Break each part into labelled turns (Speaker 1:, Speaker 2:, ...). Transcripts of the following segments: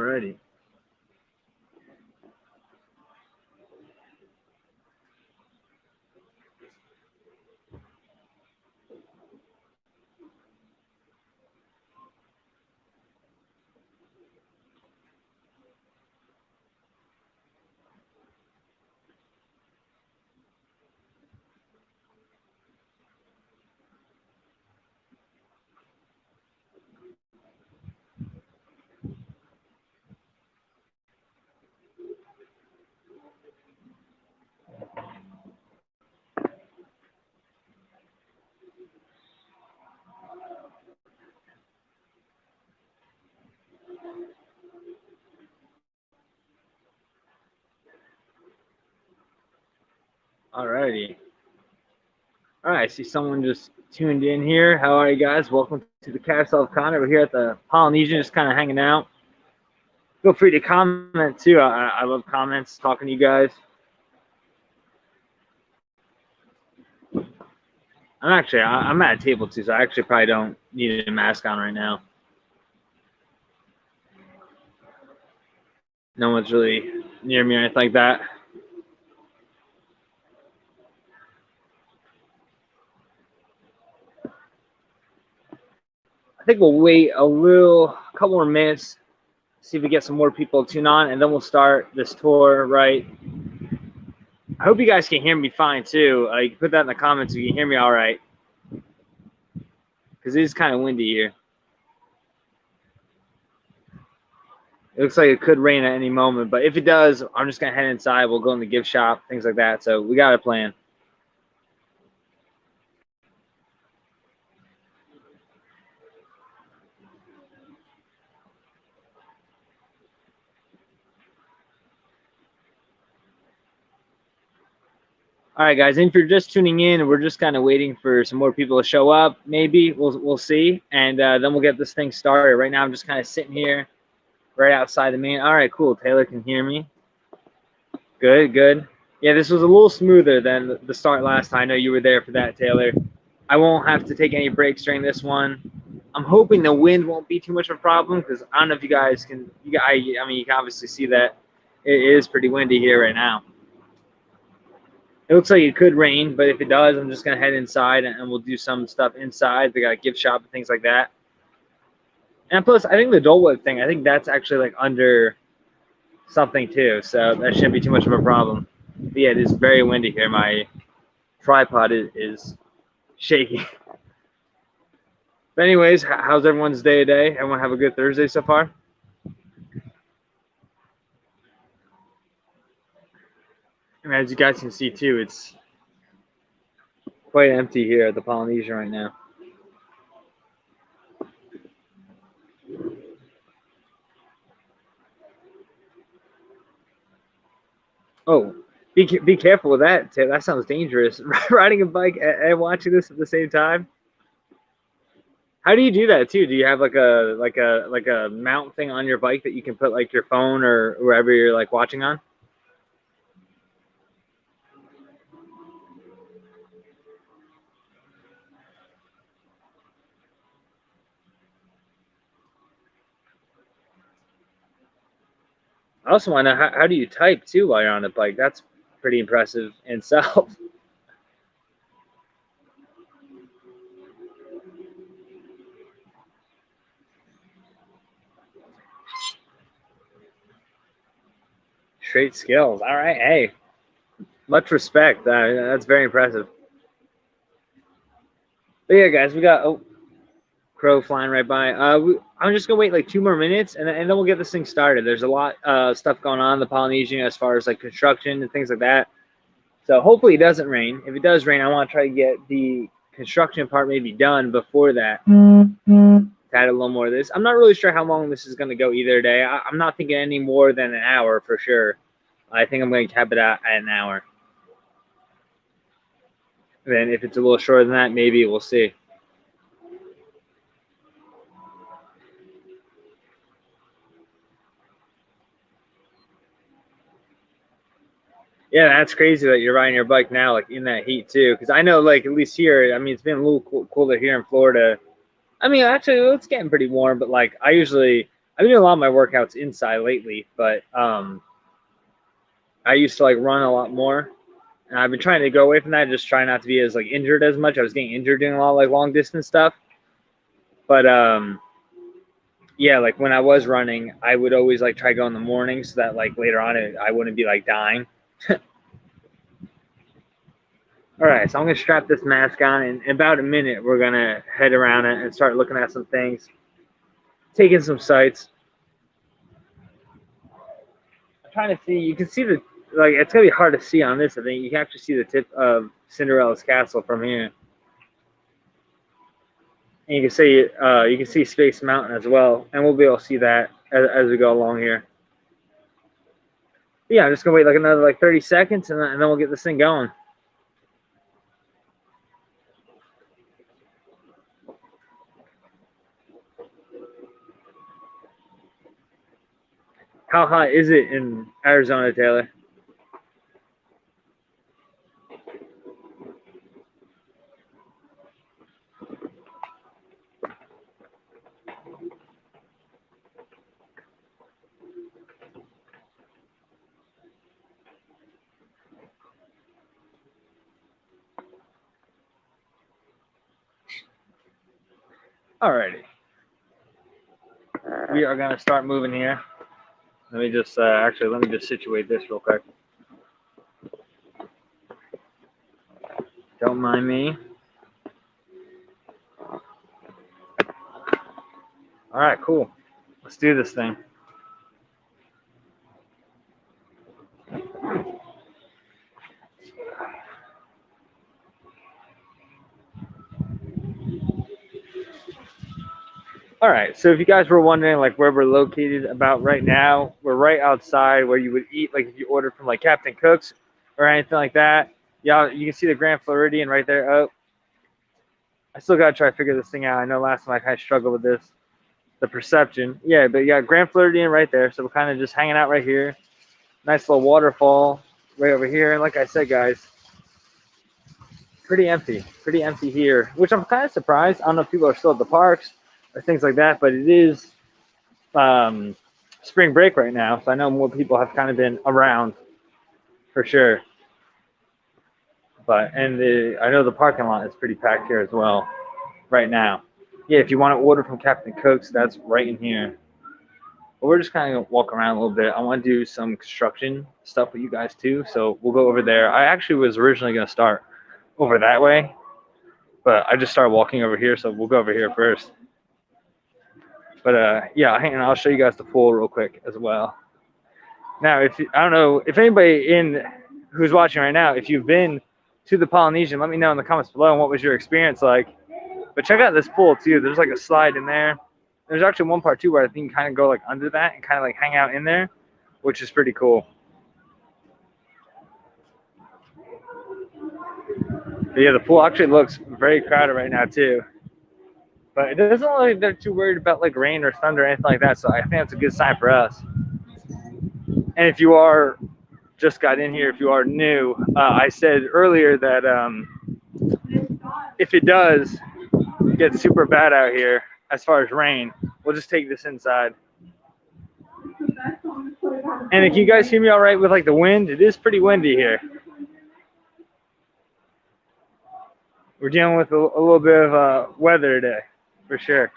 Speaker 1: Alrighty. Alrighty. All right, I see someone just tuned in here. How are you guys? Welcome to the Carousel of Kona. We're here at the Polynesian, just kind of hanging out. Feel free to comment too. I love comments, talking to you guys. I'm at a table too, so I actually probably don't need a mask on right now. No one's really near me or anything like that. I think we'll wait a couple more minutes, see if we get some more people to tune on, and then we'll start this tour, right? I hope you guys can hear me fine too. You can put that in the comments if you can hear me all right, because it is kind of windy here. It looks like it could rain at any moment, but if it does, I'm just going to head inside. We'll go in the gift shop, things like that. So we got a plan. All right, guys, and if you're just tuning in, we're just kind of waiting for some more people to show up. Maybe we'll see, and then we'll get this thing started. Right now, I'm just kind of sitting here right outside the main. All right, cool. Taylor can hear me. Good, good. Yeah, this was a little smoother than the start last time. I know you were there for that, Taylor. I won't have to take any breaks during this one. I'm hoping the wind won't be too much of a problem, because I don't know if you guys can. I mean, you can obviously see that it is pretty windy here right now. It looks like it could rain, but if it does, I'm just gonna head inside and we'll do some stuff inside. They got a gift shop and things like that. And plus, I think the Dole Whip thing, I think that's actually like under something too, so that shouldn't be too much of a problem. But yeah, it is very windy here. My tripod is shaking. But anyways, how's everyone's day today? Everyone have a good Thursday so far? And as you guys can see too, it's quite empty here at the Polynesian right now. Oh, be careful with that, Tim. That sounds dangerous. Riding a bike and watching this at the same time. How do you do that too? Do you have like a mount thing on your bike that you can put like your phone or wherever you're like watching on? I also want to know how do you type too while you're on a bike? That's pretty impressive in itself. Straight skills. All right. Hey, much respect. That's very impressive. But yeah, guys, we got crow flying right by. I'm just gonna wait like 2 more minutes, and then we'll get this thing started. There's a lot of stuff going on in the Polynesian as far as like construction and things like that. So hopefully it doesn't rain. If it does rain, I want to try to get the construction part maybe done before that. To add a little more of this. I'm not really sure how long this is going to go either day. I'm not thinking any more than an hour for sure. I think I'm going to cap it out at an hour. And then if it's a little shorter than that, maybe we'll see. Yeah, that's crazy that you're riding your bike now, like in that heat too. Because I know, like at least here, I mean, it's been a little cooler here in Florida. I mean, actually, it's getting pretty warm, but like I I've been doing a lot of my workouts inside lately, but I used to like run a lot more. And I've been trying to go away from that, just try not to be as like injured as much. I was getting injured doing a lot of like long distance stuff. But yeah, like when I was running, I would always like try to go in the morning so that like later on I wouldn't be like dying. All right, so I'm gonna strap this mask on, and in about a minute we're gonna head around it and start looking at some things, taking some sights. I'm trying to see. You can see the like. It's gonna be hard to see on this. I think you can actually see the tip of Cinderella's castle from here. And you can see Space Mountain as well, and we'll be able to see that as we go along here. But yeah, I'm just gonna wait like another like 30 seconds, and then we'll get this thing going. How hot is it in Arizona, Taylor? Alrighty. We are gonna start moving here. Let me just let me just situate this real quick. Don't mind me. All right, cool. Let's do this thing. All right, so if you guys were wondering like where we're located about right now, we're right outside where you would eat like if you ordered from like Captain Cook's or anything like that. Yeah, you can see the Grand Floridian right there. Oh, I still gotta try to figure this thing out. I know last time I kind of struggled with this, the perception. Yeah, but you got Grand Floridian right there, so we're kind of just hanging out right here. Nice little waterfall right over here, and like I said, guys, pretty empty here, which I'm kind of surprised. I don't know if people are still at the parks or things like that, but it is spring break right now, so I know more people have kind of been around for sure. But I know the parking lot is pretty packed here as well right now. Yeah, if you want to order from Captain Cook's, that's right in here. But we're just kind of walk around a little bit. I want to do some construction stuff with you guys too, so we'll go over there. I actually was originally going to start over that way, but I just started walking over here, so we'll go over here first. But yeah, hang on, I'll show you guys the pool real quick as well. Now, I don't know if anybody who's watching right now, if you've been to the Polynesian, let me know in the comments below and what was your experience like. But check out this pool too. There's like a slide in there. There's actually one part too where I think you kind of go like under that and kind of like hang out in there, which is pretty cool. But yeah, the pool actually looks very crowded right now too. But it doesn't look like they're too worried about like rain or thunder or anything like that. So I think that's a good sign for us. And if you are just got in here, if you are new, I said earlier that if it does get super bad out here as far as rain, we'll just take this inside. And if you guys hear me all right with like the wind, it is pretty windy here. We're dealing with a little bit of weather today, for sure.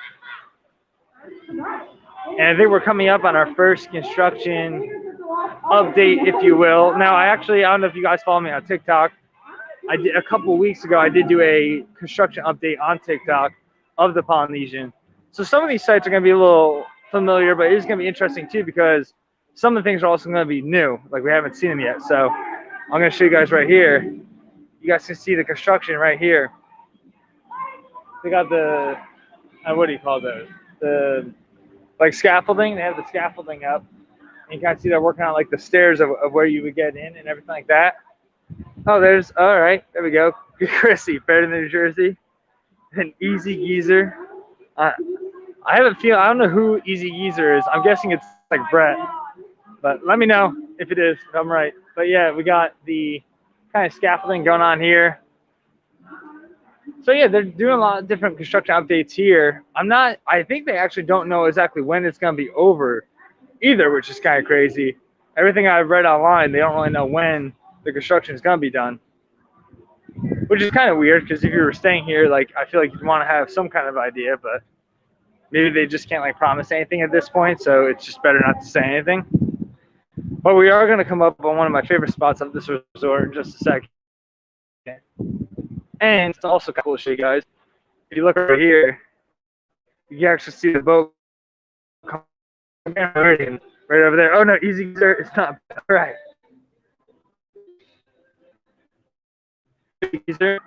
Speaker 1: And I think we're coming up on our first construction update, if you will. Now, I don't know if you guys follow me on TikTok. A couple weeks ago, I did do a construction update on TikTok of the Polynesian. So some of these sites are going to be a little familiar, but it is going to be interesting too because some of the things are also going to be new, like we haven't seen them yet. So I'm going to show you guys right here. You guys can see the construction right here. They got the, what do you call those? The like scaffolding. They have the scaffolding up. And you can see they're working on like the stairs of where you would get in and everything like that. Oh, all right, there we go. Chrissy, better than New Jersey. An Easy Geezer. I have a feeling, I don't know who Easy Geezer is. I'm guessing it's like Brett. But let me know if it is, if I'm right. But yeah, we got the kind of scaffolding going on here. So yeah, they're doing a lot of different construction updates here. I think they actually don't know exactly when it's going to be over either, which is kind of crazy. Everything I've read online, they don't really know when the construction is going to be done, which is kind of weird because if you were staying here, like I feel like you'd want to have some kind of idea, but maybe they just can't like promise anything at this point, so it's just better not to say anything. But we are going to come up on one of my favorite spots of this resort in just a second. And it's also kind of cool to show you guys. If you look over here, you can actually see the boat right over there. Oh no, easy, sir. It's not. All right. Easy,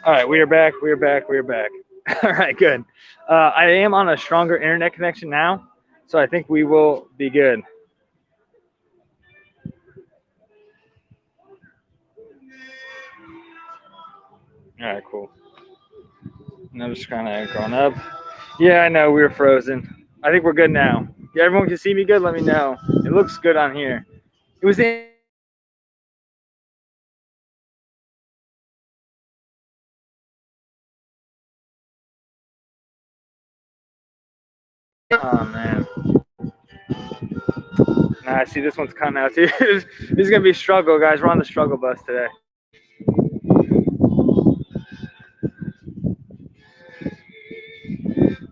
Speaker 1: All right, we are back. We are back. We are back. All right, good. I am on a stronger internet connection now, so I think we will be good. All right, cool. And I'm just kind of going up. Yeah, I know we were frozen. I think we're good now. Yeah, everyone can see me good. Let me know. It looks good on here. It was in. Oh man. Nah, I see this one's coming out too. This is gonna be a struggle, guys. We're on the struggle bus today.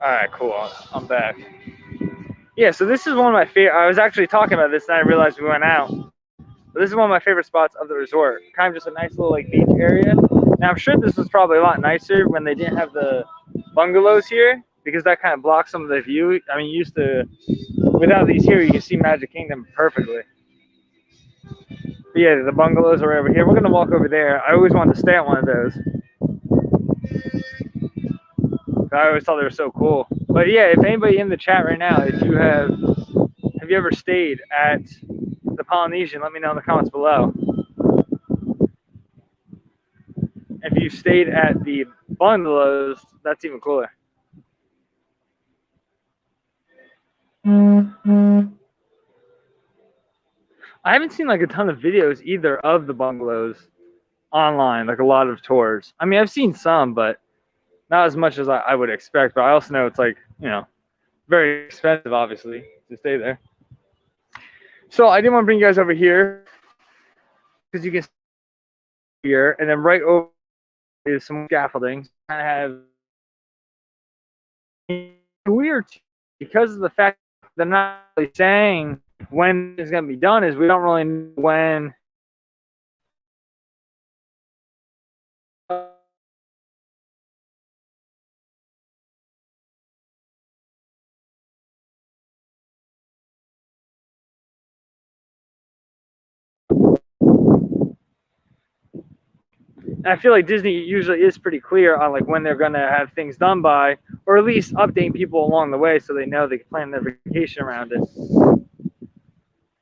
Speaker 1: All right, cool. I'm back. Yeah, so this is one of my favorite. I was actually talking about this, and I realized we went out. But this is one of my favorite spots of the resort. Kind of just a nice little like beach area. Now I'm sure this was probably a lot nicer when they didn't have the bungalows here because that kind of blocks some of the view. I mean, you used to without these here, you can see Magic Kingdom perfectly. But yeah, the bungalows are over here. We're gonna walk over there. I always wanted to stay at one of those. I always thought they were so cool. But yeah, if anybody in the chat right now, if you have you ever stayed at the Polynesian, let me know in the comments below. If you stayed at the bungalows, that's even cooler. I haven't seen like a ton of videos either of the bungalows online, like a lot of tours. I mean, I've seen some, but not as much as I would expect. But I also know it's like, very expensive, obviously, to stay there. So I didn't want to bring you guys over here because you can see here, and then right over is some scaffolding. Kind of have weird because of the fact they're not really saying when it's going to be done. Is we don't really know when. And I feel like Disney usually is pretty clear on like when they're gonna have things done by, or at least updating people along the way so they know they can plan their vacation around it.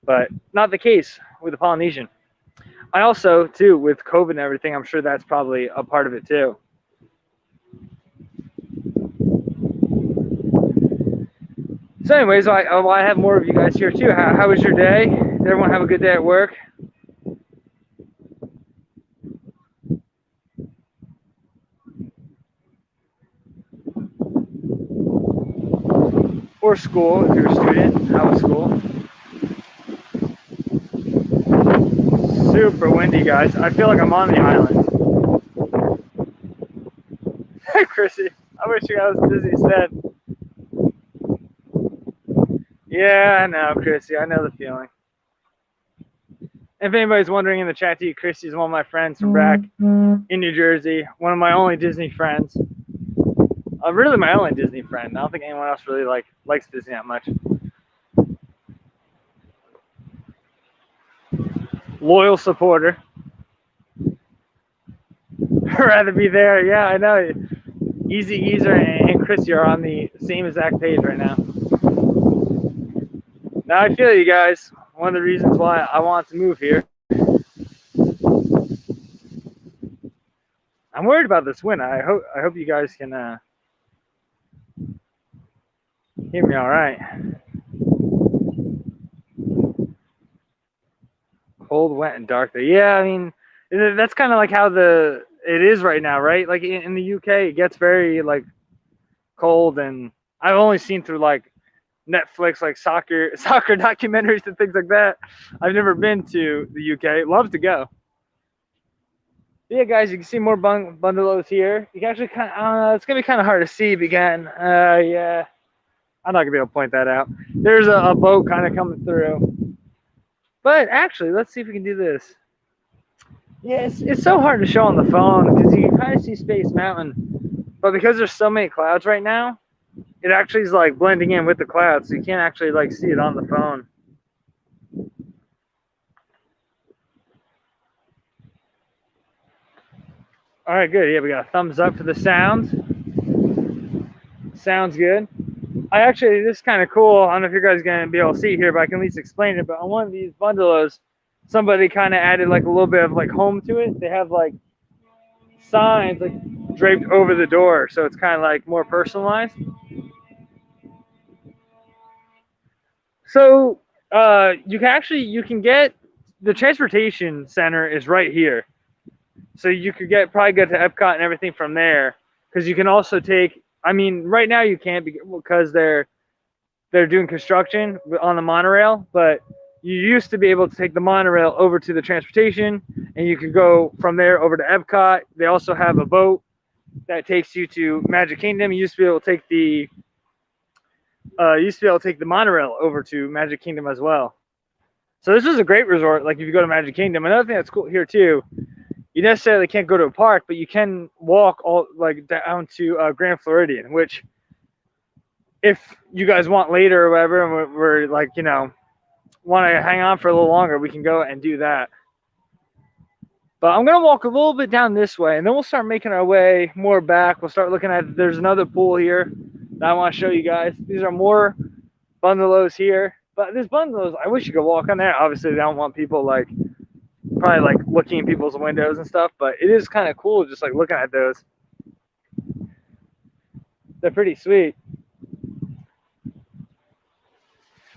Speaker 1: But not the case with the Polynesian. I also, too, with COVID and everything, I'm sure that's probably a part of it too. So anyways, I have more of you guys here too. How was your day? Did everyone have a good day at work? Or school, if you're a student. How was school? Super windy, guys. I feel like I'm on the island. Hey, Chrissy. I wish you guys was busy instead. Yeah, I know, Chrissy. I know the feeling. If anybody's wondering in the chat to you, Chrissy is one of my friends from back in New Jersey. One of my only Disney friends. Really my only Disney friend. I don't think anyone else really likes Disney that much. Loyal supporter. Rather be there. Yeah, I know. Easy Geezer and Chrissy are on the same exact page right now. Now I feel you guys. One of the reasons why I want to move here. I'm worried about this wind. I hope you guys can hear me all right. Cold, wet, and dark there. Yeah, I mean that's kind of like how it is right now, right? Like in the UK, it gets very like cold, and I've only seen through like Netflix, like soccer documentaries and things like that. I've never been to the UK. Love to go. Yeah, guys, you can see more bungalows here. You can actually kind of, it's gonna be kind of hard to see again. Yeah, I'm not gonna be able to point that out. There's a boat kind of coming through. But actually, let's see if we can do this. Yeah, it's so hard to show on the phone because you can kind of see Space Mountain, but because there's so many clouds right now, it actually is like blending in with the clouds, so you can't actually like see it on the phone. All right, good. Yeah, we got a thumbs up for the sound. Sounds good. This is kind of cool. I don't know if you guys are gonna be able to see it here, but I can at least explain it. But on one of these bungalows, somebody kind of added like a little bit of like home to it. They have like signs like draped over the door, so it's kind of like more personalized. So you can get the transportation center is right here, so you could probably get to Epcot and everything from there. Because you can also take. I mean, right now you can't because they're doing construction on the monorail, but you used to be able to take the monorail over to the transportation, and you could go from there over to Epcot. They also have a boat that takes you to Magic Kingdom. You used to be able to take the monorail over to Magic Kingdom as well. So this is a great resort. Like if you go to Magic Kingdom, another thing that's cool here too, you necessarily can't go to a park, but you can walk all like down to Grand Floridian, which if you guys want later or whatever, and we're like, want to hang on for a little longer, we can go and do that. But I'm going to walk a little bit down this way, and then we'll start making our way more back. We'll start looking at, there's another pool here that I want to show you guys. These are more bungalows here. But there's bungalows, I wish you could walk on there. Obviously, they don't want people probably looking in people's windows and stuff, but it is kind of cool just looking at those. They're pretty sweet.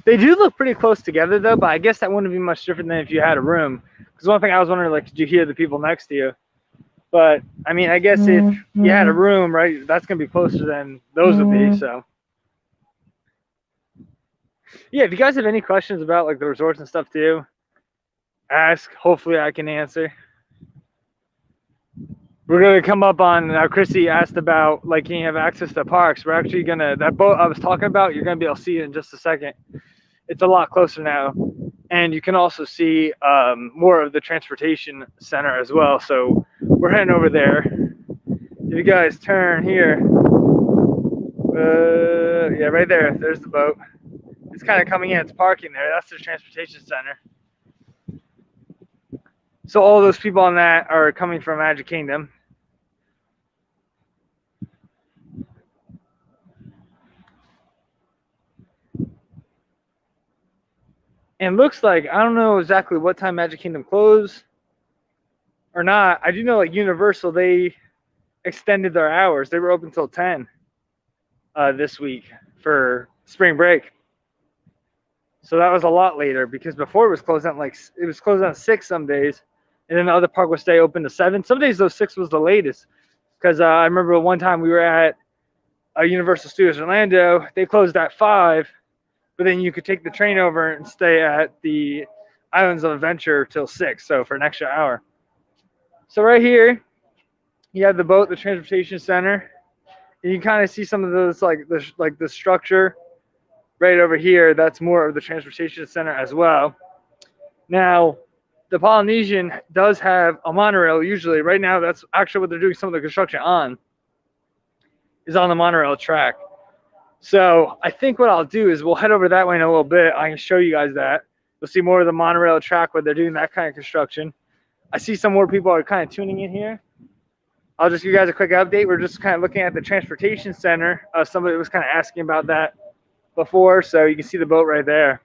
Speaker 1: They do look pretty close together though, but I guess that wouldn't be much different than if you had a room. Because one thing I was wondering, could you hear the people next to you? But I mean, I guess if you had a room, right, that's gonna be closer than those would be. So yeah, if you guys have any questions about the resorts and stuff too, ask. Hopefully I can answer. We're gonna come up on Chrissy asked about can you have access to parks. We're actually gonna, that boat I was talking about, you're gonna be able to see it in just a second. It's a lot closer now, and you can also see more of the transportation center as well. So we're heading over there. If you guys turn here, yeah, right there, there's the boat. It's kind of coming in, it's parking there. That's the transportation center. So all those people on that are coming from Magic Kingdom. And looks like, I don't know exactly what time Magic Kingdom closed or not. I do know like Universal, they extended their hours. They were open till 10 this week for spring break. So that was a lot later because before it was closed at 6 some days, and then the other park would stay open to 7. Some days those 6 was the latest. Because I remember one time we were at Universal Studios Orlando, they closed at 5, but then you could take the train over and stay at the Islands of Adventure till 6, so for an extra hour. So right here, you have the boat, the transportation center. And you kind of see some of those like the structure right over here. That's more of the transportation center as well. Now, the Polynesian does have a monorail usually. Right now, that's actually what they're doing some of the construction on, is on the monorail track. So I think what I'll do is we'll head over that way in a little bit. I can show you guys that. You'll see more of the monorail track where they're doing that kind of construction. I see some more people are kind of tuning in here. I'll just give you guys a quick update. We're just kind of looking at the transportation center. Somebody was kind of asking about that before, so you can see the boat right there.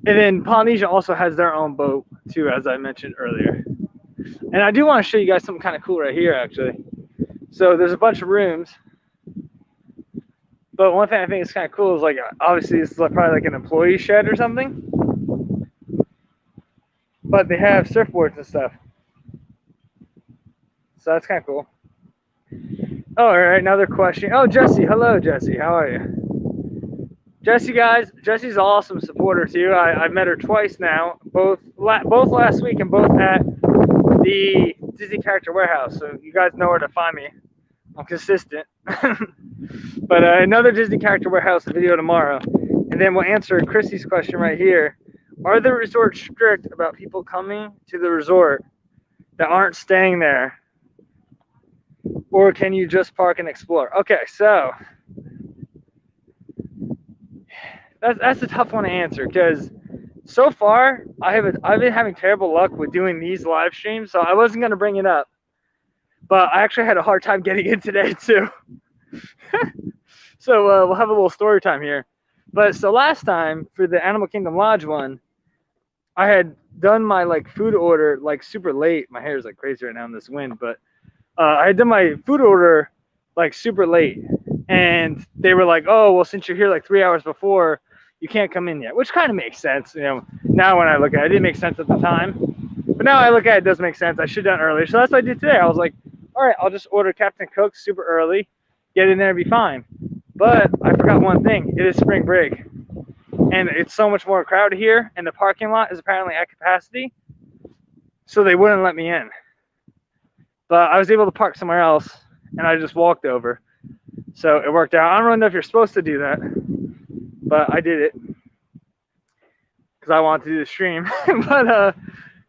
Speaker 1: And then Polynesia also has their own boat too, as I mentioned earlier. And I do want to show you guys something kind of cool right here, actually. So there's a bunch of rooms. But one thing I think is kind of cool is, like, obviously this is probably like an employee shed or something. But they have surfboards and stuff. So that's kind of cool. Oh, all right, another question. Oh, Jesse. Hello, Jesse. How are you? Jesse, guys. Jesse's an awesome supporter, too. I've met her twice now, both last week and both at the Disney Character Warehouse. So you guys know where to find me. I'm consistent. But another Disney Character Warehouse video tomorrow. And then we'll answer Chrissy's question right here. Are the resorts strict about people coming to the resort that aren't staying there? Or can you just park and explore? Okay, so that's a tough one to answer, because so far I've been having terrible luck with doing these live streams, so I wasn't going to bring it up. But I actually had a hard time getting in today too. So we'll have a little story time here. But so last time for the Animal Kingdom Lodge one, I had done my food order super late. My hair is crazy right now in this wind, but I had done my food order super late, and they were like, "Oh, well, since you're here 3 hours before, you can't come in yet," which kind of makes sense, Now when I look at it, it didn't make sense at the time, but now I look at it, it does make sense. I should have done it earlier, so that's what I did today. I was like, "All right, I'll just order Captain Cook's super early, get in there, and be fine." But I forgot one thing: it is spring break, and it's so much more crowded here, and the parking lot is apparently at capacity, so they wouldn't let me in. But I was able to park somewhere else, and I just walked over. So it worked out. I don't really know if you're supposed to do that, but I did it because I wanted to do the stream. But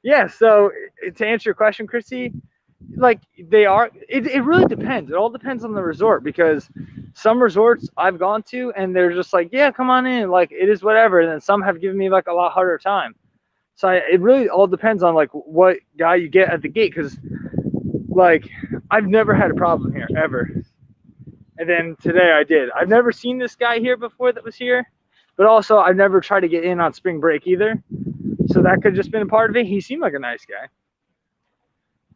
Speaker 1: yeah, so to answer your question, Chrissy, it really depends. It all depends on the resort, because some resorts I've gone to and they're just like, yeah, come on in, it is whatever. And then some have given me a lot harder time. So it really all depends on what guy you get at the gate, because I've never had a problem here ever. And then today I did. I've never seen this guy here before that was here, but also I've never tried to get in on spring break either. So that could have just been a part of it. He seemed like a nice guy.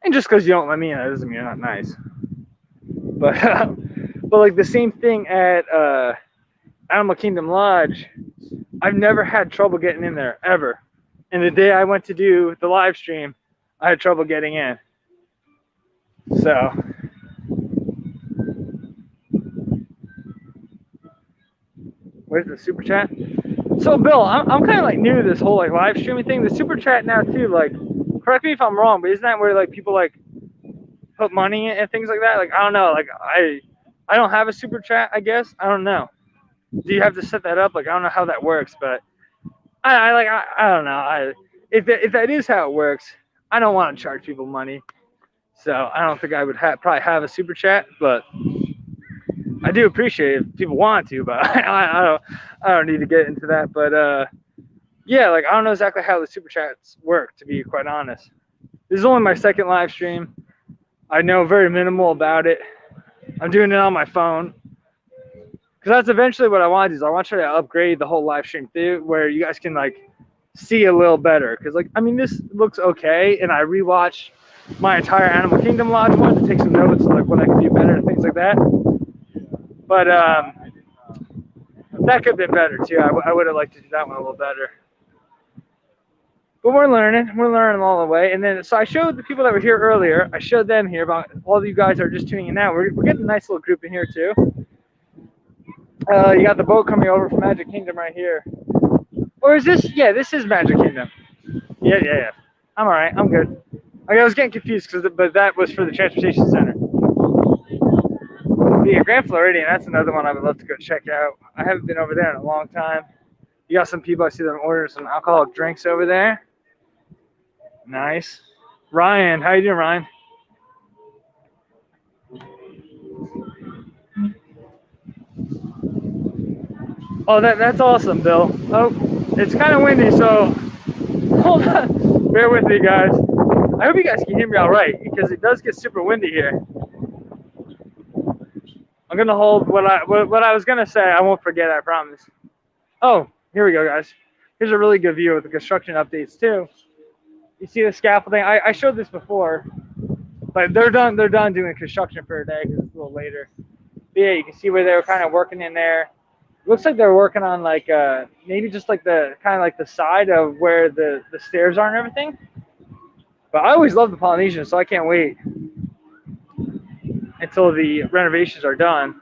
Speaker 1: And just because you don't let me in, that doesn't mean you're not nice. But the same thing at Animal Kingdom Lodge, I've never had trouble getting in there ever. And the day I went to do the live stream, I had trouble getting in. So where's the super chat? So Bill, I'm kind of new to this whole live streaming thing. The super chat now too, correct me if I'm wrong, but isn't that where people put money in and things like that? I don't know. I don't have a super chat, I guess. I don't know. Do you have to set that up? I don't know how that works, but I don't know. If that is how it works, I don't want to charge people money. So I don't think I would probably have a super chat, but I do appreciate it if people want to, but I don't need to get into that. But
Speaker 2: yeah, like I don't know exactly how the super chats work, to be quite honest. This is only my second live stream. I know very minimal about it. I'm doing it on my phone because that's eventually what I want to do. Is I want to try to upgrade the whole live stream thing where you guys can like see a little better. Because like I mean, this looks okay, and I rewatched my entire Animal Kingdom Lodge one to take some notes like what I can do better and things like that. But that could have been better too. I would have liked to do that one a little better. But we're learning all the way. And then, so I showed the people that were here earlier, I showed them here about all of you guys that are just tuning in now. We're getting a nice little group in here too. You got the boat coming over from Magic Kingdom right here. Or is this, yeah, this is Magic Kingdom. Yeah. I'm all right, I'm good. I was getting confused, but that was for the transportation center. Yeah, Grand Floridian, that's another one I would love to go check out. I haven't been over there in a long time. You got some people, I see them ordering some alcoholic drinks over there. Nice. Ryan, how you doing, Ryan? Oh, that's awesome, Bill. Oh, it's kind of windy, so hold on. Bear with me, guys. I hope you guys can hear me all right because it does get super windy here. I'm gonna hold what I was gonna say. I won't forget. I promise. Oh, here we go, guys. Here's a really good view of the construction updates too. You see the scaffolding? I showed this before, but they're done. They're done doing construction for a day because it's a little later. But yeah, you can see where they were kind of working in there. Looks like they're working on like maybe just like the kind of like the side of where the stairs are and everything. But I always love the Polynesian, so I can't wait until the renovations are done.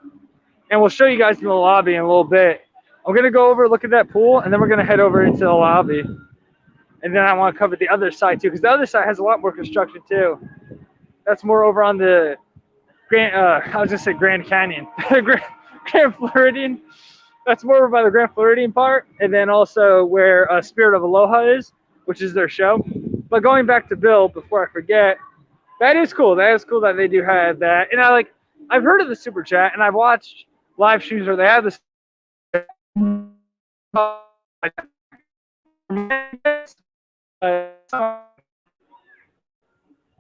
Speaker 2: And we'll show you guys in the lobby in a little bit. I'm gonna go over, look at that pool, and then we're gonna head over into the lobby. And then I want to cover the other side too, because the other side has a lot more construction too. That's more over on the Grand. I was gonna say Grand Canyon, Grand Floridian. That's more over by the Grand Floridian part, and then also where Spirit of Aloha is, which is their show. But going back to Bill, before I forget, that is cool. That is cool that they do have that. And I've heard of the super chat, and I've watched live streams where they have this.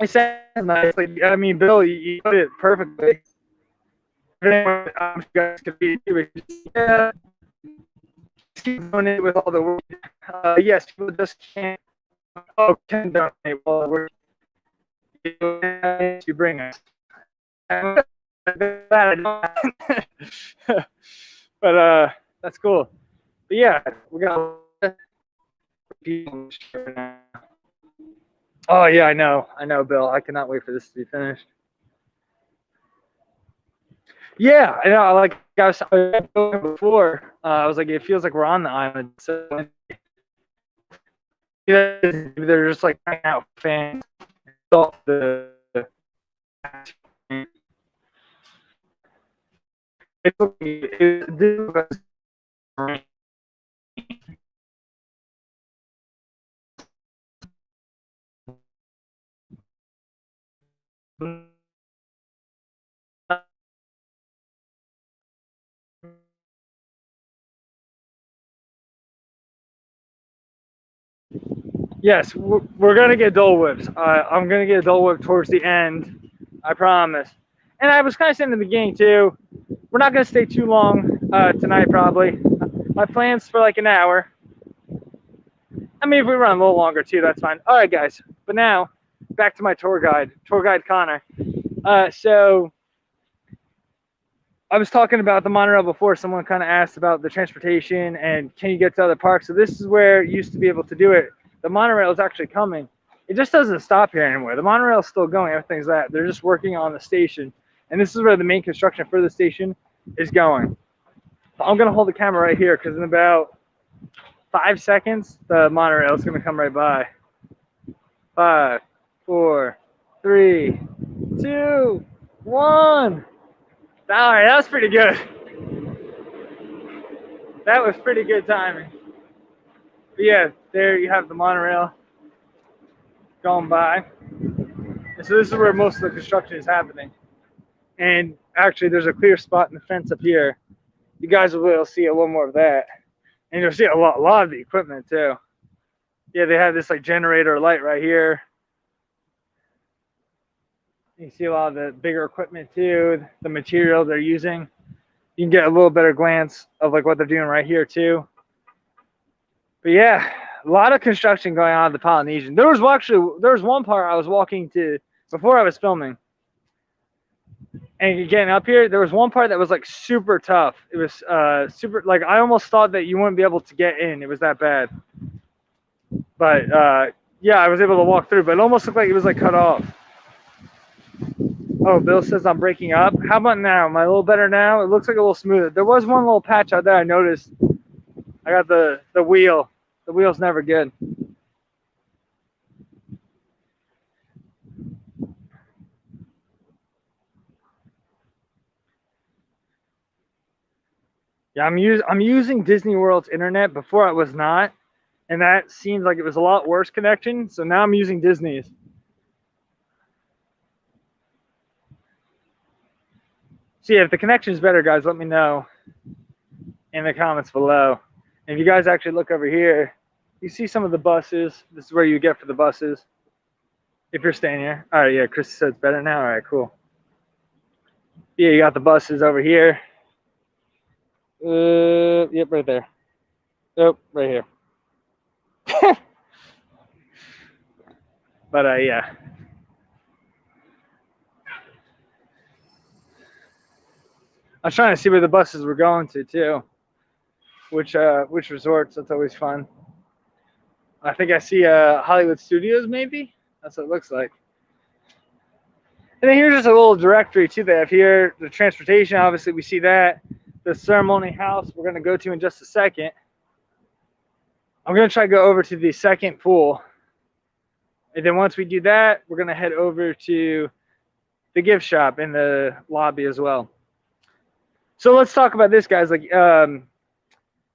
Speaker 2: It sounds nice. Like, I mean, Bill, you put it perfectly. Guys could be, yeah, keep doing it with all the work. Yes, people just can't. Oh, can donate all the work you bring us. But that's cool. But yeah, we got people. Oh yeah, I know, Bill. I cannot wait for this to be finished. Yeah, I know. Like I was before, I was like, it feels like we're on the island. So they're just like hanging out fans. Yes, we're gonna get Dole Whips. I'm gonna get a Dole Whip towards the end, I promise. And I was kind of saying in the beginning too, we're not gonna stay too long tonight probably. My plan's for like an hour. I mean, if we run a little longer too, that's fine. All right, guys. But now, back to my tour guide Connor. So I was talking about the monorail before. Someone kind of asked about the transportation and can you get to other parks. So this is where you used to be able to do it. The monorail is actually coming. It just doesn't stop here anymore. The monorail is still going. Everything's that. They're just working on the station. And this is where the main construction for the station is going. I'm going to hold the camera right here because in about 5 seconds, the monorail is going to come right by. 5, 4, 3, 2, 1. All right, that was pretty good. That was pretty good timing. But yeah, there you have the monorail going by. And so this is where most of the construction is happening. And actually, there's a clear spot in the fence up here. You guys will be able to see a little more of that. And you'll see a lot of the equipment too. Yeah, they have this like generator light right here. You can see a lot of the bigger equipment too, the material they're using. You can get a little better glance of like what they're doing right here too. But yeah, a lot of construction going on at the Polynesian. There was one part I was walking to before I was filming. And getting up here, there was one part that was like super tough. It was super, like I almost thought that you wouldn't be able to get in. It was that bad. But yeah, I was able to walk through, but it almost looked like it was like cut off. Oh, Bill says I'm breaking up. How about now? Am I a little better now? It looks like a little smoother. There was one little patch out there I noticed. I got the wheel. The wheel's never good. Yeah, I'm using Disney World's internet. Before I was not, and that seems like it was a lot worse connection. So now I'm using Disney's. So yeah, if the connection is better, guys, let me know in the comments below. And if you guys actually look over here, you see some of the buses. This is where you get for the buses if you're staying here. All right, yeah, Chris said it's better now. All right, cool. Yeah, you got the buses over here. Yep, right there. Oh, right here. But yeah. I was trying to see where the buses were going to too. Which resorts? That's always fun. I think I see Hollywood Studios, maybe. That's what it looks like. And then here's just a little directory too they have here. The transportation, obviously, we see that. The ceremony house we're gonna go to in just a second. I'm gonna try to go over to the second pool, and then once we do that, we're gonna head over to the gift shop in the lobby as well. So let's talk about this, guys. Like,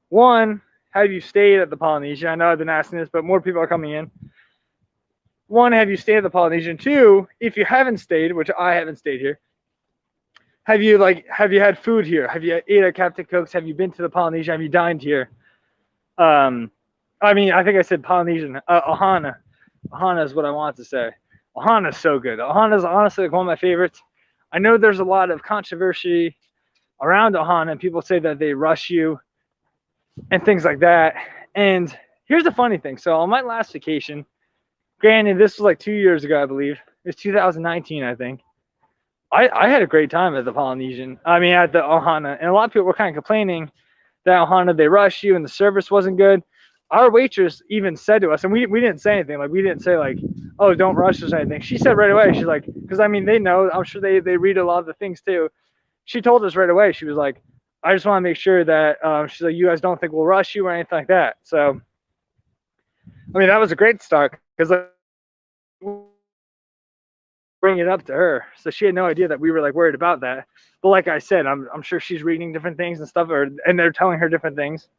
Speaker 2: one, have you stayed at the Polynesian? I know I've been asking this, but more people are coming in. One, have you stayed at the Polynesian? Two, if you haven't stayed, which I haven't stayed here, have you had food here? Have you ate at Captain Cook's? Have you been to the Polynesian? Have you dined here? I mean, I think I said Polynesian. Ohana. Ohana is what I want to say. Ohana is so good. Ohana is honestly like one of my favorites. I know there's a lot of controversy around Ohana, and people say that they rush you and things like that. And here's the funny thing. So on my last vacation, granted, this was like 2 years ago, I believe. It was 2019, I think. I had a great time at the Polynesian. I mean, at the Ohana. And a lot of people were kind of complaining that Ohana, they rush you and the service wasn't good. Our waitress even said to us, and we didn't say anything. Like, we didn't say, like, oh, don't rush us or anything. She said right away, she's like, because, I mean, they know. I'm sure they read a lot of the things, too. She told us right away. She was like, I just want to make sure that, she's like, you guys don't think we'll rush you or anything like that. So, I mean, that was a great start because, like, bring it up to her, so she had no idea that we were like worried about that. But like I said, I'm sure she's reading different things and stuff, and they're telling her different things.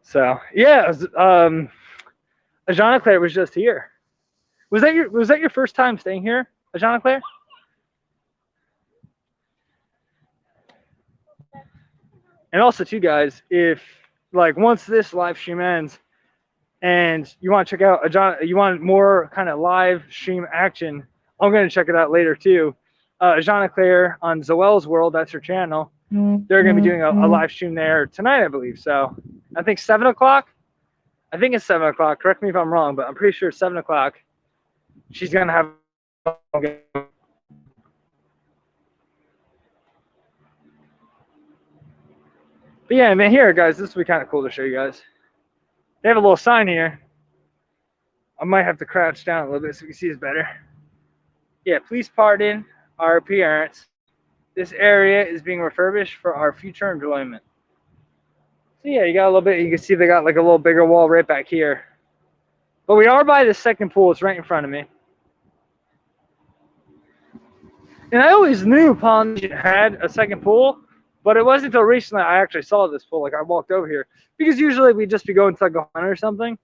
Speaker 2: So yeah, Ajana Claire was just here. Was that your first time staying here, Ajana Claire? And also, too, guys, if like once this live stream ends and you want to check out Ajana, you want more kind of live stream action, I'm going to check it out later too. Ajana Claire on Zoel's World, that's her channel. They're going to be doing a live stream there tonight, I believe. So I think 7 o'clock. I think it's 7 o'clock. Correct me if I'm wrong, but I'm pretty sure 7 o'clock. She's going to have. But yeah, man, here, guys, this will be kind of cool to show you guys. They have a little sign here. I might have to crouch down a little bit so you can see this better. Yeah, please pardon our appearance. This area is being refurbished for our future enjoyment. So yeah, you got a little bit. You can see they got like a little bigger wall right back here. But we are by the second pool. It's right in front of me. And I always knew Polynesian had a second pool, but it wasn't until recently I actually saw this pool. Like, I walked over here because usually we'd just be going to like a hunt or something.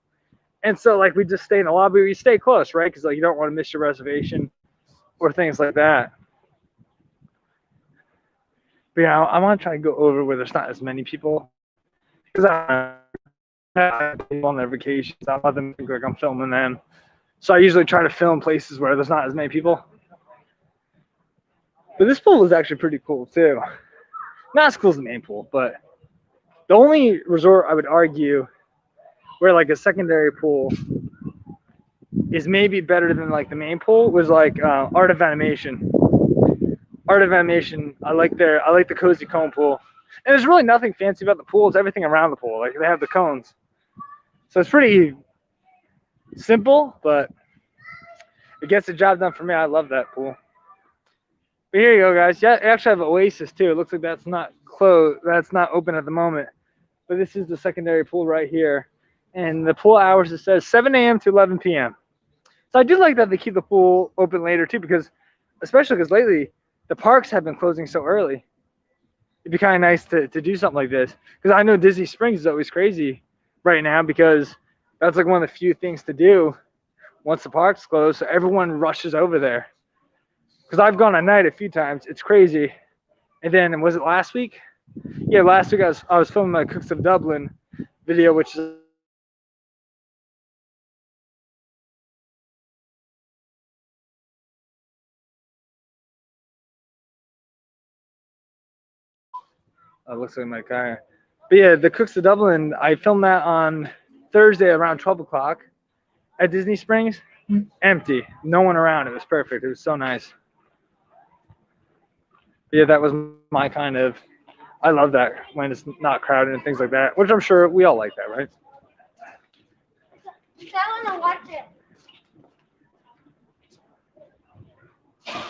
Speaker 2: And so like we just stay in the lobby. We stay close, right? Because like you don't want to miss your reservation or things like that. But yeah, I want to try to go over where there's not as many people. Because I have people on their vacations. I let them think like I'm filming them. So I usually try to film places where there's not as many people. But this pool is actually pretty cool too. Not as cool as the main pool, but the only resort I would argue where like a secondary pool is maybe better than like the main pool was like Art of Animation. Art of Animation, I like the cozy cone pool. And there's really nothing fancy about the pool. It's everything around the pool. Like they have the cones. So it's pretty simple, but it gets the job done for me. I love that pool. But here you go, guys. Yeah, they actually have Oasis too. It looks like that's not closed. That's not open at the moment. But this is the secondary pool right here. And the pool hours, it says 7 a.m. to 11 p.m. So I do like that they keep the pool open later too, because especially because lately the parks have been closing so early. It'd be kind of nice to do something like this, because I know Disney Springs is always crazy right now because that's like one of the few things to do once the parks close. So everyone rushes over there. Because I've gone at night a few times. It's crazy. And then, was it last week? Yeah, last week I was filming my Cooks of Dublin video, which is looks like my car. But yeah, the Cooks of Dublin, I filmed that on Thursday around 12 o'clock at Disney Springs. Empty. No one around. It was perfect. It was so nice. But yeah, that was my kind of, I love that when it's not crowded and things like that, which I'm sure we all like that, right?
Speaker 3: I want to watch it.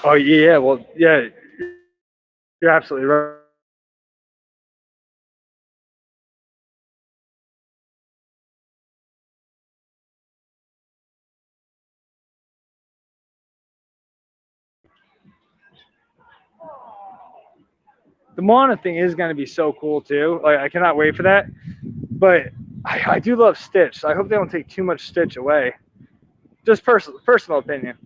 Speaker 2: Oh, yeah. Well, yeah, you're absolutely right. The Moana thing is going to be so cool too. Like I cannot wait for that. But I do love Stitch. So I hope they don't take too much Stitch away. Just personal opinion.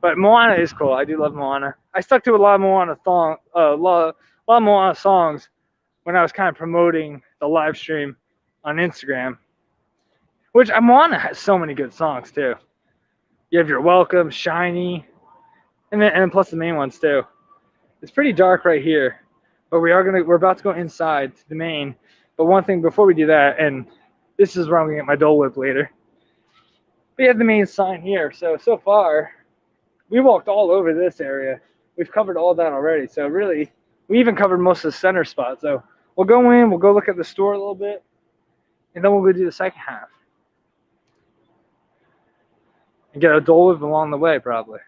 Speaker 2: But Moana is cool. I do love Moana. I stuck to a lot of Moana lot of Moana songs when I was kind of promoting the live stream on Instagram. Which Moana has so many good songs too. You have You're Welcome, Shiny, and plus the main ones too. It's pretty dark right here. But we're about to go inside to the main. But one thing before we do that, and this is where I'm gonna get my Dole Whip later. We have the main sign here. So far, we walked all over this area. We've covered all that already. So really, we even covered most of the center spot. So we'll go in, we'll go look at the store a little bit, and then we'll go do the second half. And get a Dole Whip along the way, probably.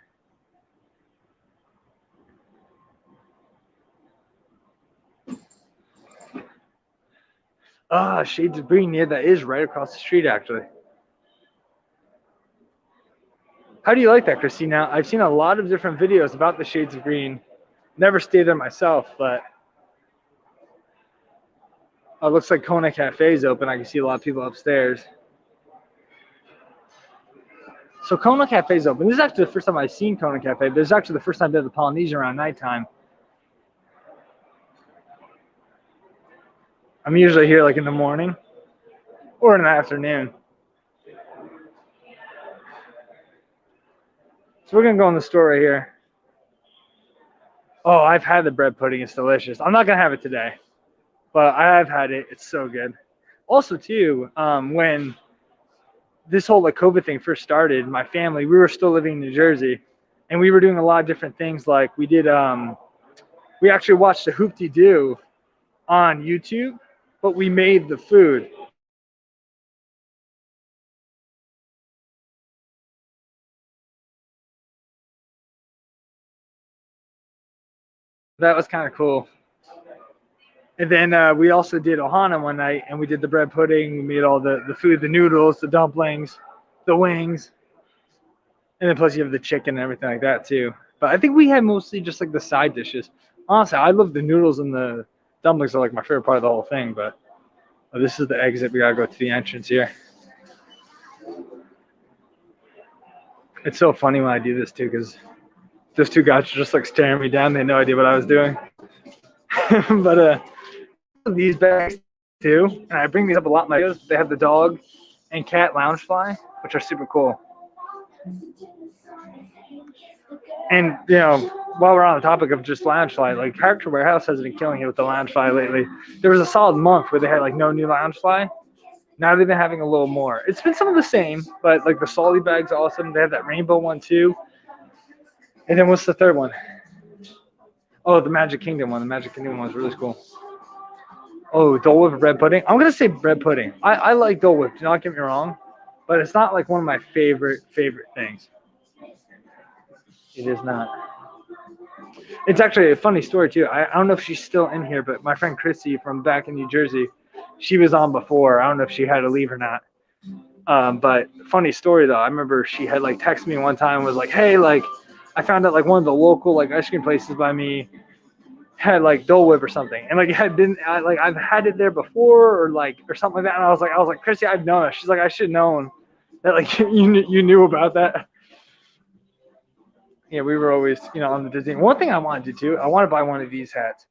Speaker 2: Ah, Shades of Green. Yeah, that is right across the street, actually. How do you like that, Christina? I've seen a lot of different videos about the Shades of Green. Never stayed there myself, but it looks like Kona Cafe is open. I can see a lot of people upstairs. So Kona Cafe is open. This is actually the first time I've seen Kona Cafe, but it's actually the first time I've been to the Polynesian around nighttime. I'm usually here like in the morning or in the afternoon. So we're going to go in the store right here. Oh, I've had the bread pudding. It's delicious. I'm not going to have it today, but I have had it. It's so good. Also, too, when this whole like COVID thing first started, my family, we were still living in New Jersey, and we were doing a lot of different things. Like we did, we actually watched the Hoop-Dee-Doo on YouTube, but we made the food. That was kind of cool. And then we also did Ohana one night, and we did the bread pudding. We made all the food, the noodles, the dumplings, the wings. And then plus you have the chicken and everything like that too. But I think we had mostly just like the side dishes. Honestly, I love the noodles and the dumplings are like my favorite part of the whole thing. But this is the exit. We gotta go to the entrance here. It's so funny when I do this too, because those two guys are just like staring me down. They had no idea what I was doing. But these bags too. And I bring these up a lot in my videos. They have the dog and cat loungefly, which are super cool. And, you know, while we're on the topic of just loungefly, like Character Warehouse has been killing it with the loungefly lately. There was a solid month where they had like no new loungefly. Now they've been having a little more. It's been some of the same, but like the salty bag's awesome. They have that rainbow one too. And then what's the third one? Oh, the Magic Kingdom one. The Magic Kingdom one was really cool. Oh, Dole Whip bread pudding. I'm gonna say bread pudding. I like Dole Whip. Do not get me wrong, but it's not like one of my favorite things. It is not. It's actually a funny story too. I don't know if she's still in here, but my friend Christy from back in New Jersey, she was on before. I don't know if she had to leave or not. But funny story though, I remember she had like texted me one time and was like, hey, like I found out like one of the local like ice cream places by me had like Dole Whip or something, and like it had been like I've had it there before or something like that. And I was like, Christy, I've known it. She's like, I should have known that like you knew about that. Yeah, we were always, you know, on the Disney. One thing I want to do too, I want to buy one of these hats.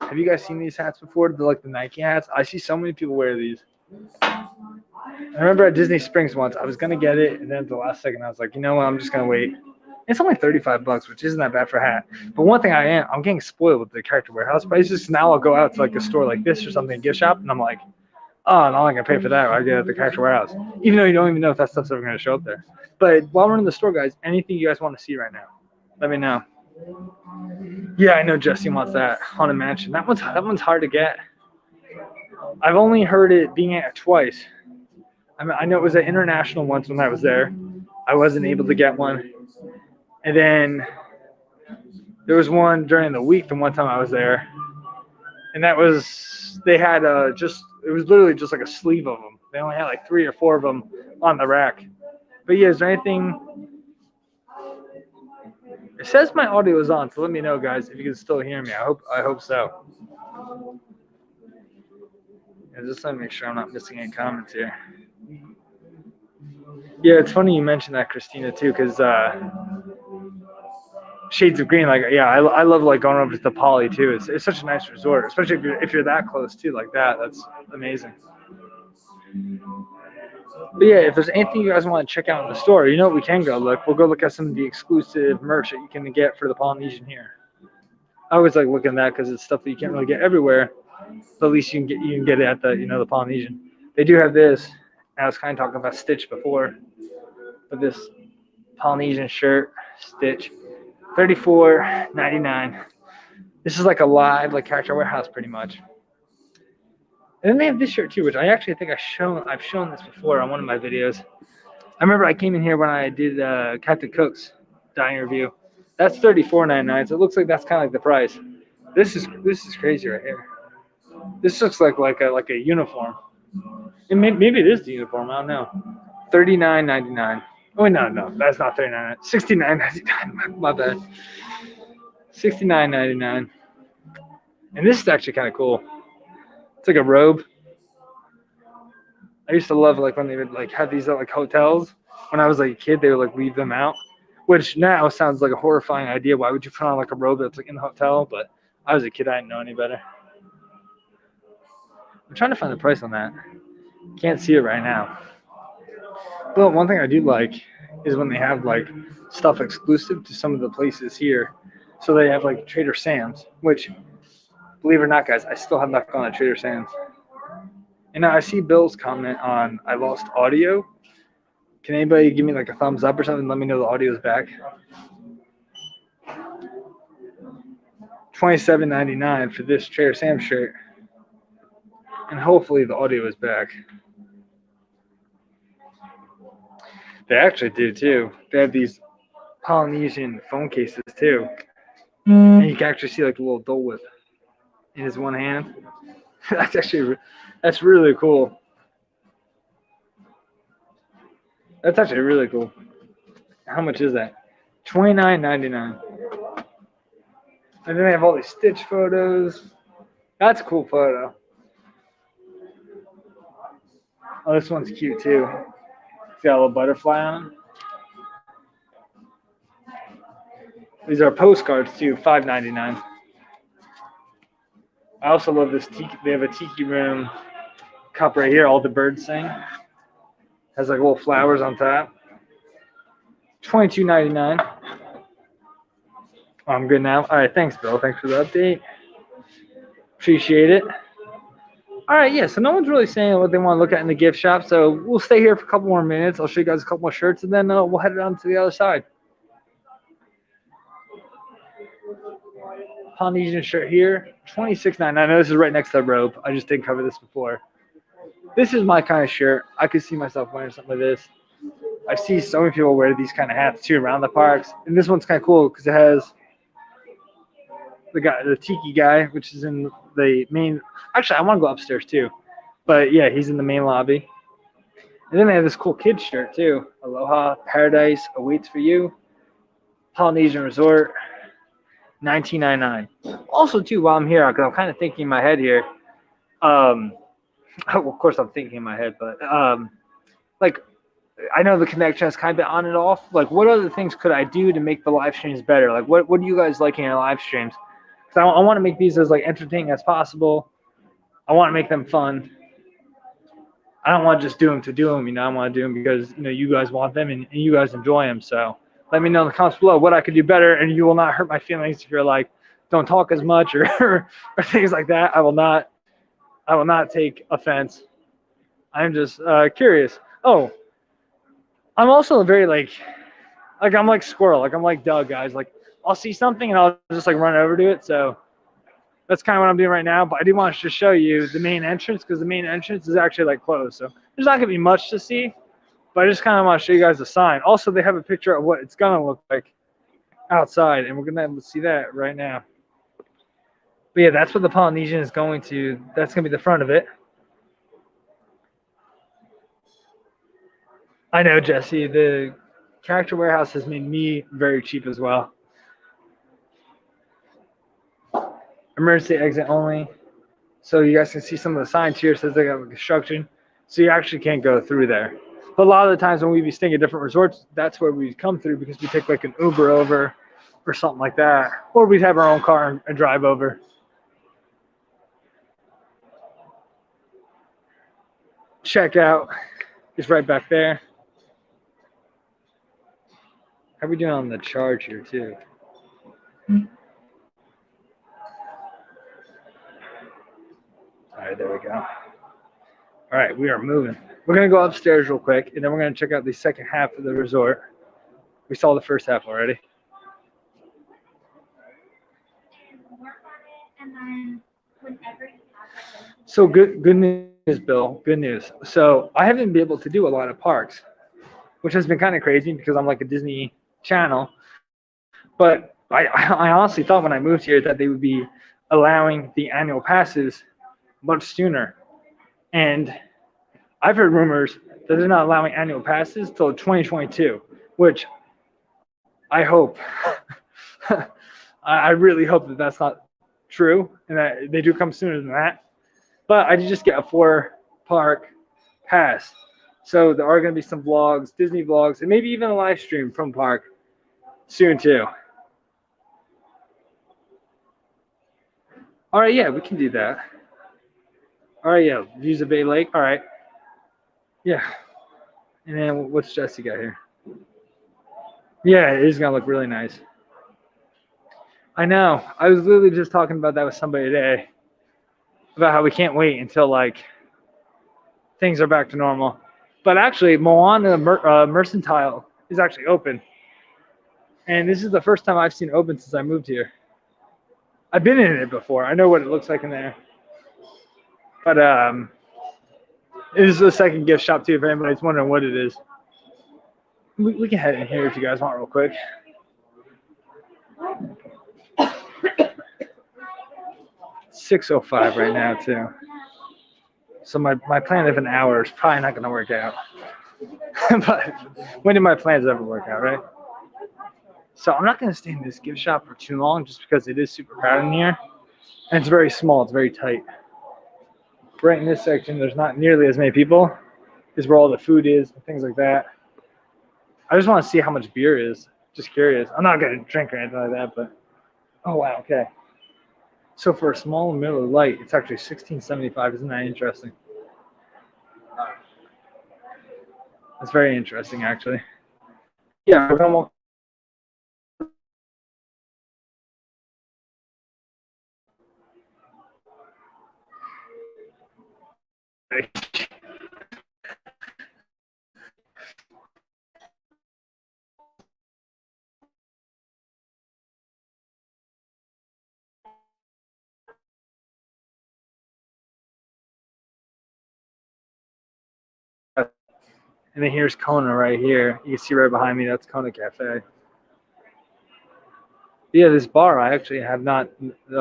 Speaker 2: Have you guys seen these hats before? They're like the Nike hats. I see so many people wear these. I remember at Disney Springs once, I was gonna get it, and then at the last second, I was like, you know what? I'm just gonna wait. It's only $35, which isn't that bad for a hat. But one thing I'm getting spoiled with the Character Warehouse prices. Now I'll go out to like a store like this or something, gift shop, and I'm like, oh, I'm not gonna pay for that. I get it at the Character Warehouse, even though you don't even know if that stuff's ever gonna show up there. But while we're in the store, guys, anything you guys want to see right now, let me know. Yeah, I know Jesse wants that Haunted Mansion. That one's hard to get. I've only heard it being at twice. I know it was at International once when I was there. I wasn't able to get one. And then there was one during the week the one time I was there. And that was, they had it was literally just like a sleeve of them. They only had like 3 or 4 of them on the rack. But yeah, is there anything? It says my audio is on, so let me know, guys, if you can still hear me. I hope so. Yeah, just let me make sure I'm not missing any comments here. Yeah, it's funny you mentioned that, Christina, too, because Shades of Green, like, yeah, I love like going over to the Poly too. It's such a nice resort, especially if you're that close too, like that. That's amazing. But yeah, if there's anything you guys want to check out in the store, you know what we can go look. We'll go look at some of the exclusive merch that you can get for the Polynesian here. I always like looking at that because it's stuff that you can't really get everywhere. But at least you can get it at the the Polynesian. They do have this. I was kind of talking about Stitch before, but this Polynesian shirt Stitch, $34.99. This is like a live Character Warehouse pretty much. And then they have this shirt too, which I actually think I've shown this before on one of my videos. I remember I came in here when I did Captain Cook's dining review. That's $34.99, so it looks like that's kind of like the price. This is crazy right here. This looks like a uniform. And maybe it is the uniform. I don't know. $39.99. Oh no, that's not $39. $69.99. My bad. $69.99. And this is actually kind of cool. It's like a robe. I used to love when they would have these at hotels. When I was a kid, they would leave them out, which now sounds like a horrifying idea. Why would you put on a robe that's in the hotel? But I was a kid, I didn't know any better. I'm trying to find the price on that. Can't see it right now. But one thing I do like is when they have stuff exclusive to some of the places here. So they have Trader Sam's, which, believe it or not, guys, I still have not gone to Trader Sam's. And now I see Bill's comment on I lost audio. Can anybody give me a thumbs up or something? Let me know the audio is back. $27.99 for this Trader Sam's shirt. And hopefully the audio is back. They actually do too. They have these Polynesian phone cases too. And you can actually see a little Dole Whip in his one hand. That's really cool. That's actually really cool. How much is that? $29.99. And then they have all these Stitch photos. That's a cool photo. Oh, this one's cute too. It's got a little butterfly on them. These are postcards too, $5.99. I also love this tiki. They have a tiki room cup right here, all the birds sing. Has like little flowers on top. $22.99. I'm good now. All right, thanks, Bill. Thanks for the update. Appreciate it. All right, yeah, so no one's really saying what they want to look at in the gift shop, so we'll stay here for a couple more minutes. I'll show you guys a couple more shirts, and then we'll head on to the other side. Polynesian shirt here, $26.99. I know this is right next to the rope. I just didn't cover this before. This is my kind of shirt. I could see myself wearing something like this. I see so many people wear these kind of hats too around the parks, and this one's kind of cool because it has the tiki guy, which is in the main. Actually, I want to go upstairs too, but yeah, he's in the main lobby. And then they have this cool kids shirt too. Aloha, paradise awaits for you. Polynesian Resort, $19.99. Also too, while I'm here, because I'm kind of thinking in my head here. Well, of course I'm thinking in my head, but like I know the connection has kind of been on and off. Like, what other things could I do to make the live streams better? Like, what do you guys like in your live streams? Because I want to make these as like entertaining as possible. I want to make them fun. I don't want to just do them to do them. You know, I want to do them because you guys want them and you guys enjoy them. So let me know in the comments below what I could do better, and you will not hurt my feelings if you're like, don't talk as much or or things like that. I will not take offense. I'm just curious. Oh, I'm also very like I'm like Squirrel, like I'm like Doug, guys. Like I'll see something and I'll just like run over to it. So that's kind of what I'm doing right now. But I do want to just show you the main entrance because the main entrance is actually like closed. So there's not gonna be much to see, but I just kind of want to show you guys the sign. Also, they have a picture of what it's gonna look like outside, and we're gonna see that right now. But yeah, that's what the Polynesian is going to. That's gonna be the front of it. I know, Jesse. The Character Warehouse has made me very cheap as well. Emergency exit only. So you guys can see some of the signs here. It says they got construction. So you actually can't go through there. But a lot of the times when we be staying at different resorts, that's where we come through because we take like an Uber over or something like that. Or we'd have our own car and drive over. Checkout is right back there. How are we doing on the charge here too? All right, there we go. All right, we are moving. We're gonna go upstairs real quick, and then we're gonna check out the second half of the resort. We saw the first half already. So good news, Bill. Good news. So I haven't been able to do a lot of parks, which has been kind of crazy because I'm like a Disney channel. But I honestly thought when I moved here that they would be allowing the annual passes much sooner. And I've heard rumors that they're not allowing annual passes till 2022, which I hope. I really hope that that's not true and that they do come sooner than that. But I did just get a 4-park pass. So there are going to be some vlogs, Disney vlogs, and maybe even a live stream from park soon too. All right, yeah, we can do that. All right, yeah, views of Bay Lake. All right. Yeah. And then what's Jesse got here? Yeah, it is going to look really nice. I know. I was literally just talking about that with somebody today about how we can't wait until like things are back to normal. But actually, Moana Mercantile is actually open. And this is the first time I've seen it open since I moved here. I've been in it before. I know what it looks like in there. But it is the second gift shop too, if anybody's wondering what it is. We can head in here if you guys want real quick. It's 6:05 right now too. So my plan of an hour is probably not going to work out. But when do my plans ever work out, right? So I'm not going to stay in this gift shop for too long just because it is super crowded in here. And it's very small. It's very tight. Right in this section, there's not nearly as many people. This is where all the food is and things like that. I just want to see how much beer is. Just curious. I'm not going to drink or anything like that, but... Oh, wow. Okay. So for a small and Miller Lite, it's actually $16.75. Isn't that interesting? It's very interesting, actually. Yeah, we're gonna walk. And then here's Kona right here. You can see right behind me, that's Kona Cafe. Yeah, this bar, I actually have not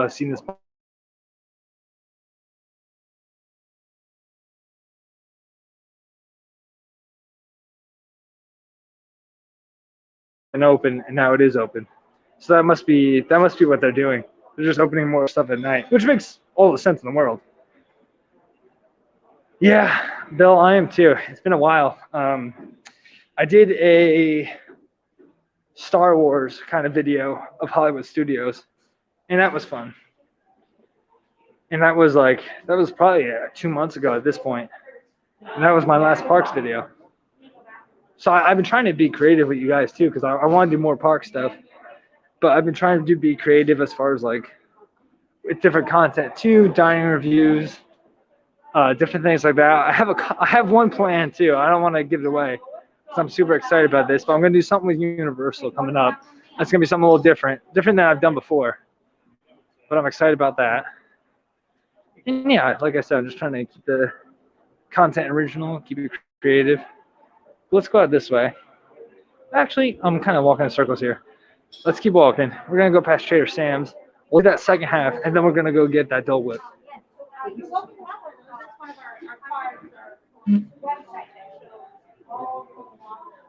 Speaker 2: seen this bar. And open, and now it is open. So that must be what they're doing. They're just opening more stuff at night, which makes all the sense in the world. Yeah, Bill, I am too. It's been a while. I did a Star Wars kind of video of Hollywood Studios, and that was fun. And that was probably 2 months ago at this point. And that was my last parks video. So I've been trying to be creative with you guys too, because I want to do more park stuff. But I've been trying to be creative as far as like with different content too, dining reviews, different things like that. I have one plan too. I don't want to give it away. So I'm super excited about this, but I'm gonna do something with Universal coming up. That's gonna be something a little different than I've done before. But I'm excited about that. And yeah, like I said, I'm just trying to keep the content original, keep it creative. Let's go out this way. Actually, I'm kind of walking in circles here. Let's keep walking. We're gonna go past Trader Sam's. We'll do that second half, and then we're gonna go get that Dole Whip.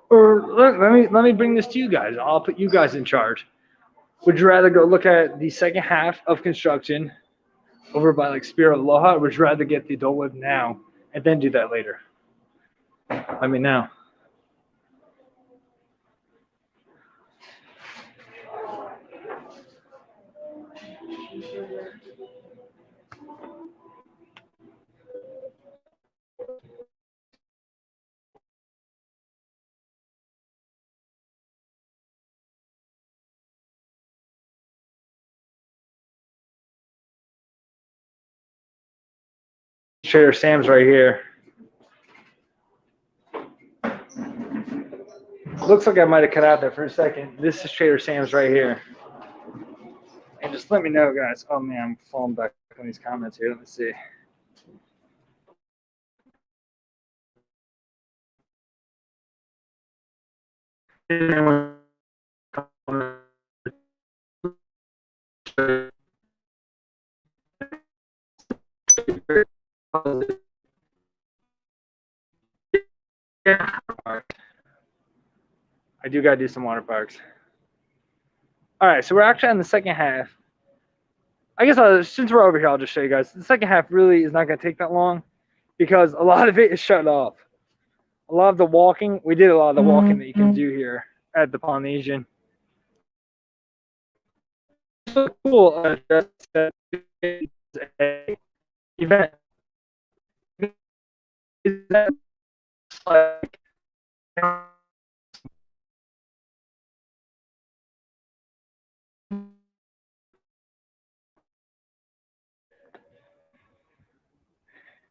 Speaker 2: Or let me bring this to you guys. I'll put you guys in charge. Would you rather go look at the second half of construction over by like Spirit Aloha, or would you rather get the Dole Whip now and then do that later? Let me know. Trader Sam's right here. Looks like I might have cut out there for a second. This is Trader Sam's right here. And just let me know, guys. Oh man, I'm falling back on these comments here. Let me see. I do gotta do some water parks. All right, so we're actually on the second half. I guess since we're over here, I'll just show you guys. The second half really is not gonna take that long because a lot of it is shut off. A lot of the walking, we did a lot of the walking that you can do here at the Polynesian. So cool. Event. Like,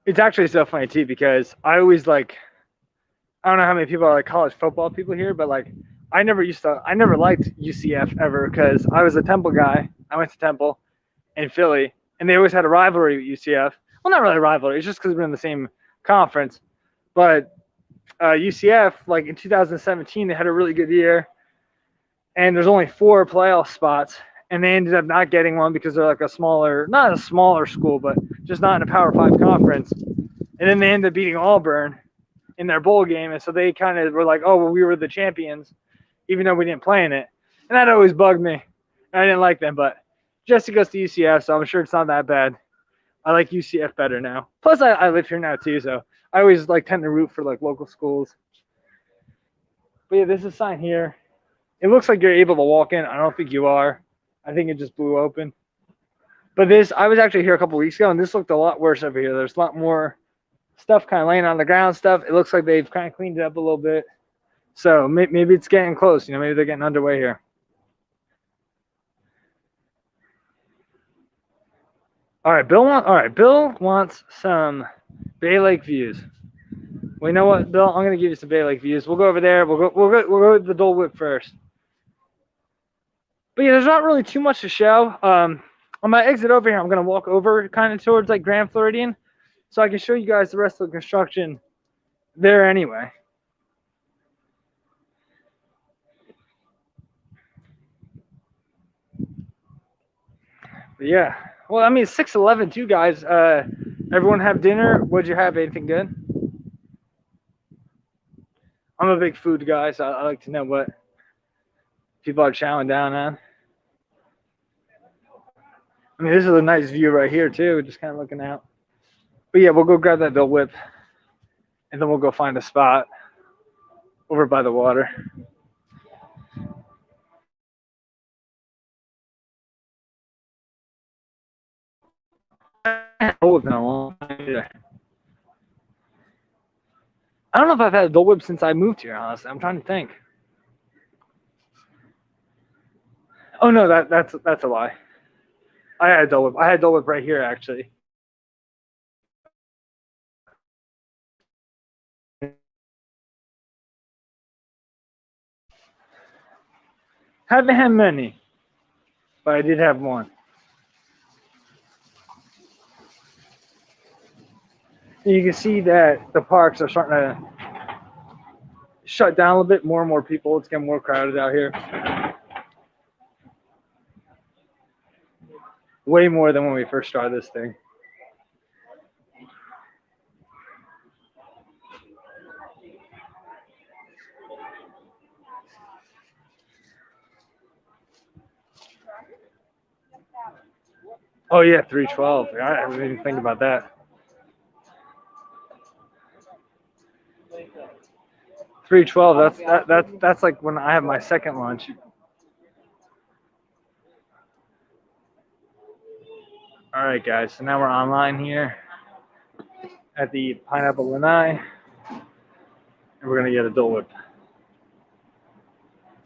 Speaker 2: it's actually so funny too because I always like, I don't know how many people are like college football people here, but like I never liked UCF ever because I was a Temple guy. I went to Temple in Philly, and they always had a rivalry with UCF. Well, not really a rivalry. It's just because we're in the same conference. But UCF, like in 2017, they had a really good year, and there's only 4 playoff spots, and they ended up not getting one because they're like not a smaller school, but just not in a Power 5 conference. And then they ended up beating Auburn in their bowl game, and so they kind of were like, oh, well, we were the champions, even though we didn't play in it. And that always bugged me. I didn't like them, but Jesse goes to UCF, so I'm sure it's not that bad. I like UCF better now. Plus, I live here now too, so I always like tend to root for like local schools. But yeah, there's a sign here. It looks like you're able to walk in. I don't think you are. I think it just blew open. But I was actually here a couple weeks ago, and this looked a lot worse over here. There's a lot more stuff kind of laying on the ground stuff. It looks like they've kind of cleaned it up a little bit. So maybe it's getting close. You know, maybe they're getting underway here. All right, Bill wants some Bay Lake views. Well, you know what, Bill? I'm gonna give you some Bay Lake views. We'll go over there. We'll go to the Dole Whip first. But yeah, there's not really too much to show. On my exit over here, I'm gonna walk over kind of towards like Grand Floridian, so I can show you guys the rest of the construction there anyway. But yeah, well, I mean, 6:11 too, guys. Everyone have dinner? What'd you have? Anything good? I'm a big food guy, so I like to know what people are chowing down on. I mean, this is a nice view right here too, just kind of looking out. But yeah, we'll go grab that Dole Whip, and then we'll go find a spot over by the water. Dole Whip in a long time. I don't know if I've had a Dole Whip since I moved here, honestly. I'm trying to think. Oh no, that's a lie. I had Dole Whip. I had Dole Whip right here actually. Haven't had many, but I did have one. And you can see that the parks are starting to shut down a little bit. More and more people. It's getting more crowded out here. Way more than when we first started this thing. Oh yeah, 312. I didn't even think about that. 312. That's like when I have my second lunch. All right, guys. So now we're online here at the Pineapple Lanai, and we're gonna get a Dole Whip.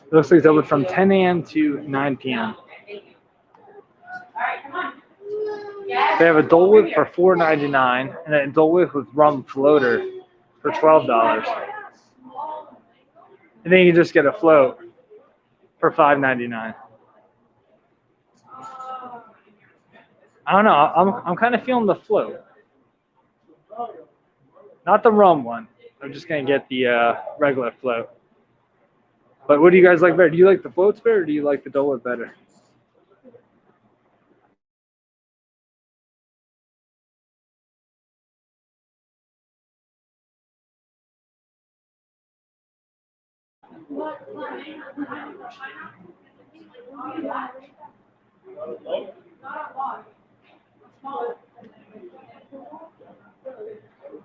Speaker 2: It looks like it's open from 10 a.m. to 9 p.m. They have a Dole Whip for $4.99 and a Dole Whip with rum floater for $12. And then you can just get a float for $5.99. I don't know. I'm kind of feeling the float, not the rum one. I'm just gonna get the regular float. But what do you guys like better? Do you like the floats better, or do you like the Dole Whip better?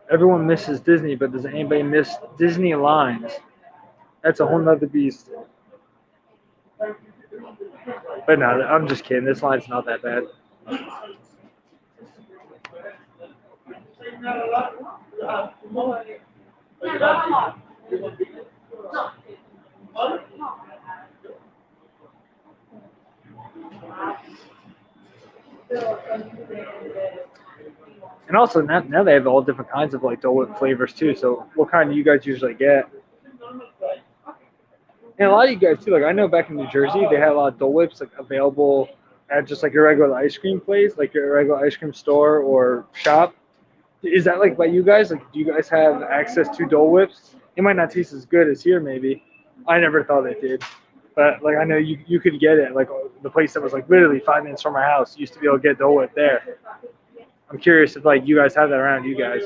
Speaker 2: Everyone misses Disney, but does anybody miss Disney lines? That's a whole nother beast. But no, I'm just kidding. This line's not that bad. And also now they have all different kinds of like Dole Whip flavors too. So what kind do you guys usually get? And a lot of you guys too. Like I know back in New Jersey, they had a lot of Dole Whips like available at just like your regular ice cream place, like your regular ice cream store or shop. Is that like by you guys? Like, do you guys have access to Dole Whips? It might not taste as good as here, maybe. I never thought it did, but like I know you could get it. Like the place that was like literally 5 minutes from our house used to be able to get Dole Whip there. I'm curious if like you guys have that around you guys.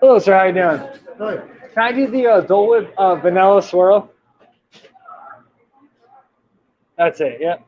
Speaker 2: Hello, sir. How you doing? Good. Can I do the Dole Whip vanilla swirl? That's it. Yep.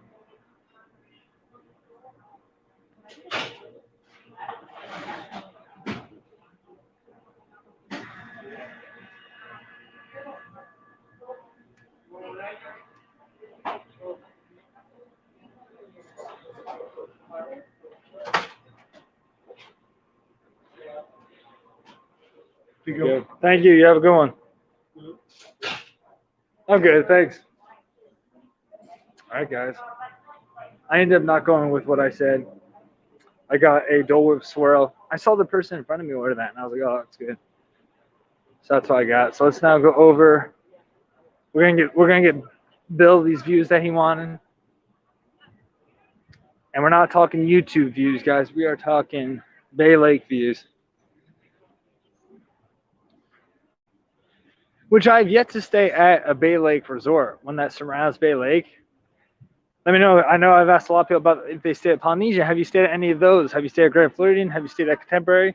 Speaker 2: Good. Thank you. You have a good one. I'm good. Thanks. All right, guys. I ended up not going with what I said. I got a Dole Whip swirl. I saw the person in front of me order that, and I was like, oh, that's good. So that's what I got. So let's now go over. We're gonna get Bill these views that he wanted. And we're not talking YouTube views, guys. We are talking Bay Lake views. Which I've yet to stay at a Bay Lake resort, one that surrounds Bay Lake. Let me know. I know I've asked a lot of people about if they stay at Polynesian. Have you stayed at any of those? Have you stayed at Grand Floridian? Have you stayed at Contemporary?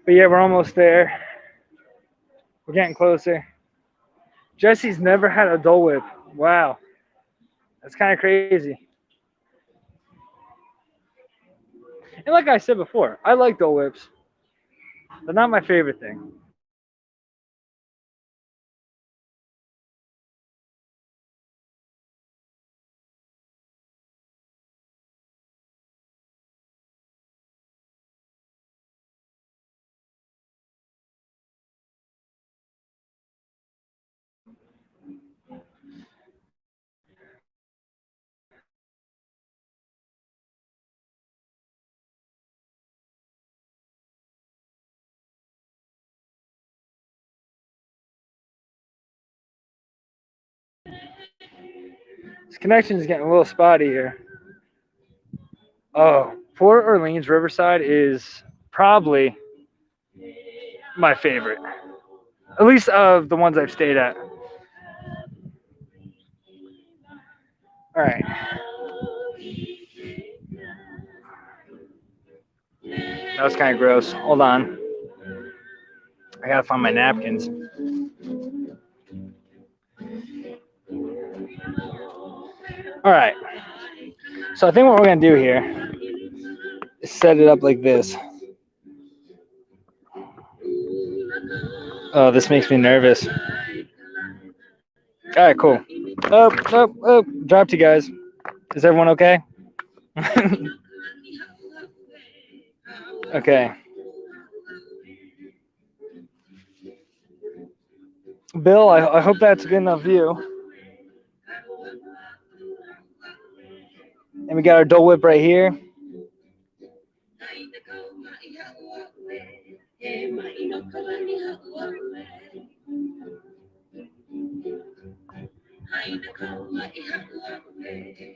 Speaker 2: But yeah, we're almost there. We're getting closer. Jesse's never had a Dole Whip. Wow. That's kind of crazy. And like I said before, I like Dole Whips. They're not my favorite thing. This connection is getting a little spotty here. Oh, Port Orleans Riverside is probably my favorite, at least of the ones I've stayed at. All right. That was kind of gross. Hold on. I gotta find my napkins. All right. So I think what we're gonna do here is set it up like this. Oh, this makes me nervous. All right, cool. Oh, dropped you guys. Is everyone okay? Okay. Bill, I hope that's a good enough view. And we got our Dole Whip right here.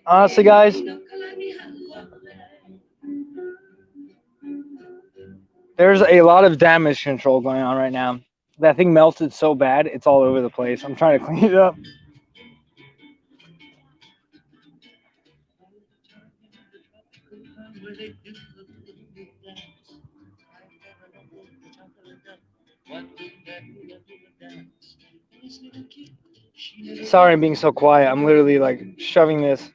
Speaker 2: Honestly, guys, there's a lot of damage control going on right now. That thing melted so bad, it's all over the place. I'm trying to clean it up. Sorry I'm being so quiet. I'm literally like shoving this.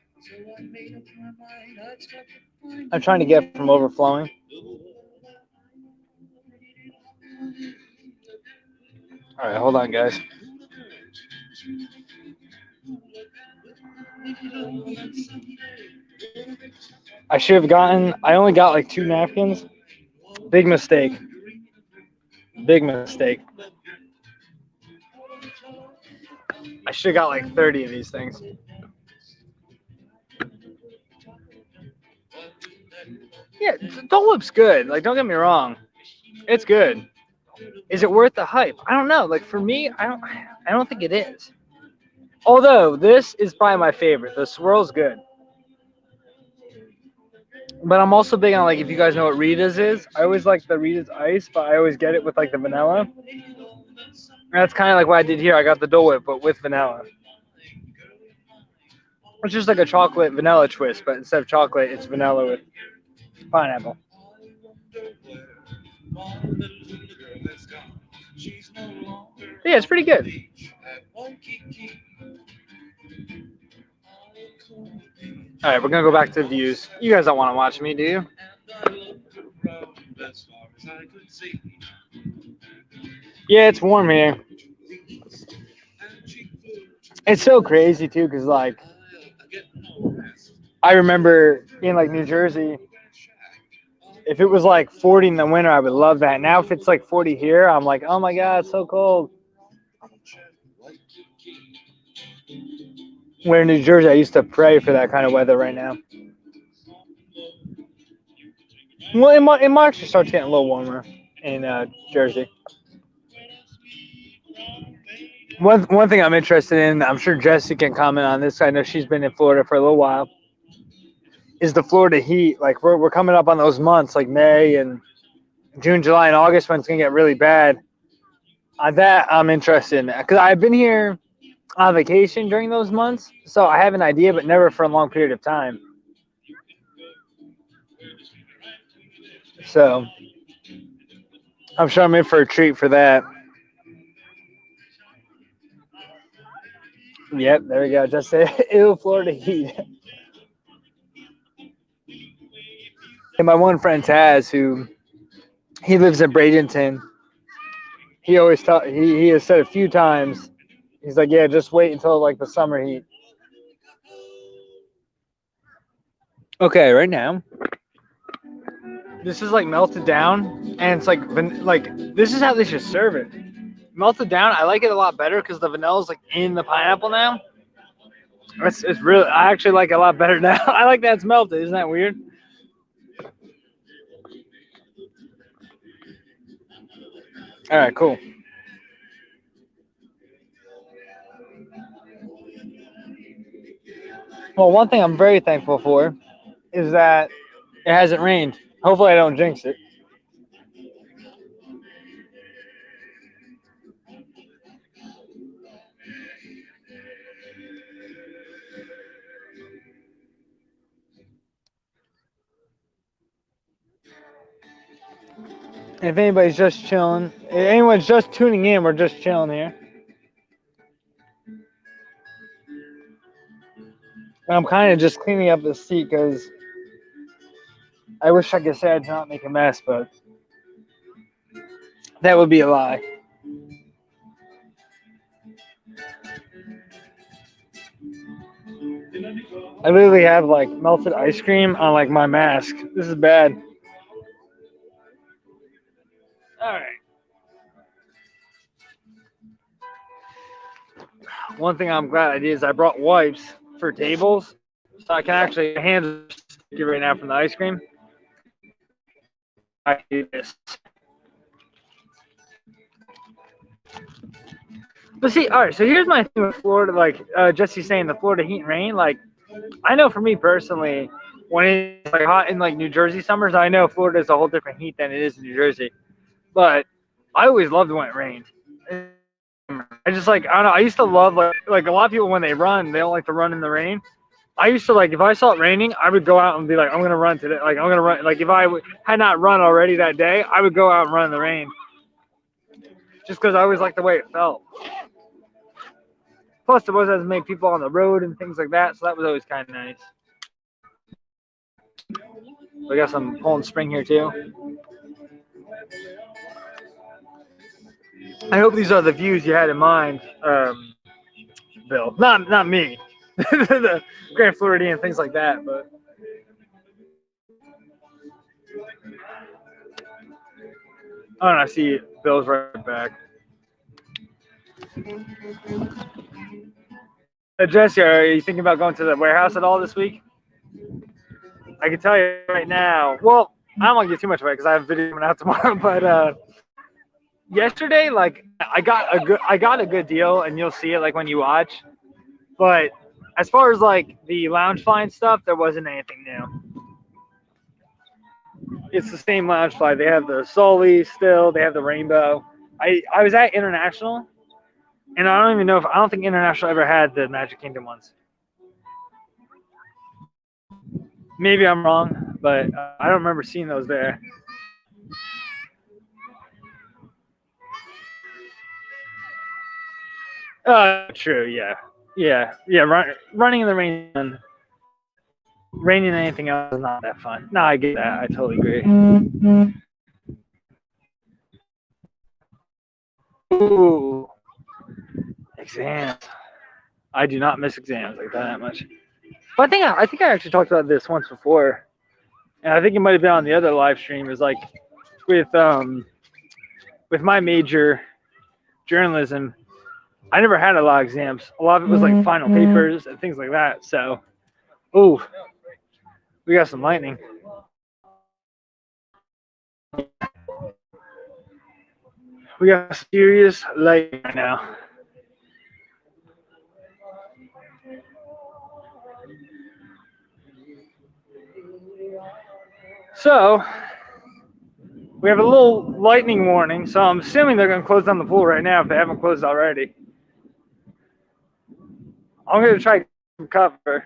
Speaker 2: I'm trying to get from overflowing. All right, hold on, guys. I should have gotten, I only got like 2 napkins. Big mistake. Big mistake. I should have got like 30 of these things. Yeah, Dole Whip's good. Like, don't get me wrong. It's good. Is it worth the hype? I don't know. Like, for me, I don't think it is. Although this is probably my favorite. The swirl's good. But I'm also big on, like, if you guys know what Rita's is, I always like the Rita's Ice, but I always get it with, like, the vanilla. And that's kind of like what I did here. I got the Dole Whip, but with vanilla. It's just like a chocolate vanilla twist, but instead of chocolate, it's vanilla with pineapple. Yeah, it's pretty good. All right, we're gonna go back to the views. You guys don't want to watch me, do you? Yeah, it's warm here. It's so crazy too, cause like I remember in like New Jersey, if it was like 40 in the winter, I would love that. Now if it's like 40 here, I'm like, oh my god, it's so cold. Where in New Jersey, I used to pray for that kind of weather right now. Well, it might actually start getting a little warmer in Jersey. One thing I'm interested in, I'm sure Jessie can comment on this. I know she's been in Florida for a little while. Is the Florida heat? Like we're coming up on those months, like May and June, July, and August, when it's gonna get really bad. That I'm interested in, because I've been here on vacation during those months, so I have an idea, but never for a long period of time. So I'm sure I'm in for a treat for that. Yep, there we go. Just say, ew, Florida heat. And my one friend Taz, who he lives in Bradenton, he always he has said a few times, he's like, yeah, just wait until like the summer heat. Okay, right now, this is like melted down, and it's like this is how they should serve it. Melted down, I like it a lot better because the vanilla's like in the pineapple now. It's really, I actually like it a lot better now. I like that it's melted. Isn't that weird? All right, cool. Well, one thing I'm very thankful for is that it hasn't rained. Hopefully I don't jinx it. If anybody's just chilling, if anyone's just tuning in, we're just chilling here. And I'm kind of just cleaning up the seat because I wish I could say I did not make a mess, but that would be a lie. I literally have like melted ice cream on like my mask. This is bad. All right. One thing I'm glad I did is I brought wipes for tables, so I can actually hand it right now from the ice cream. I do this. But see, all right. So here's my thing with Florida. Like Jesse's saying, the Florida heat and rain. Like I know for me personally, when it's like hot in like New Jersey summers, I know Florida is a whole different heat than it is in New Jersey. But I always loved when it rained. I just like, I don't know. I used to love like a lot of people when they run, they don't like to run in the rain. I used to like, if I saw it raining, I would go out and be like, I'm gonna run today. Like I'm gonna run. Like if I had not run already that day, I would go out and run in the rain. Just because I always liked the way it felt. Plus, there was as many people on the road and things like that, so that was always kind of nice. We got some Poland Spring here too. I hope these are the views you had in mind, Bill. Not me, the Grand Floridian, things like that. But oh, and I see Bill's right back. Jesse, are you thinking about going to the warehouse at all this week? I can tell you right now. Well, I don't want to get too much away because I have a video coming out tomorrow. But yesterday, like I got a good deal, and you'll see it like when you watch. But as far as like the lounge fly and stuff, there wasn't anything new. It's the same lounge fly. They have the Sully still. They have the Rainbow. I was at International, and I don't even know if I don't think International ever had the Magic Kingdom ones. Maybe I'm wrong, but I don't remember seeing those there. True. Yeah. Running in the rain, raining and anything else is not that fun. No, I get that. I totally agree. Ooh, exams. I do not miss exams like that much. But I think I actually talked about this once before, and I think it might have been on the other live stream. Is like with my major, journalism, I never had a lot of exams. A lot of it was like final papers and things like that. So, ooh, we got some lightning. We got serious lightning right now. So, we have a little lightning warning, so I'm assuming they're going to close down the pool right now if they haven't closed already. I'm going to try some cover.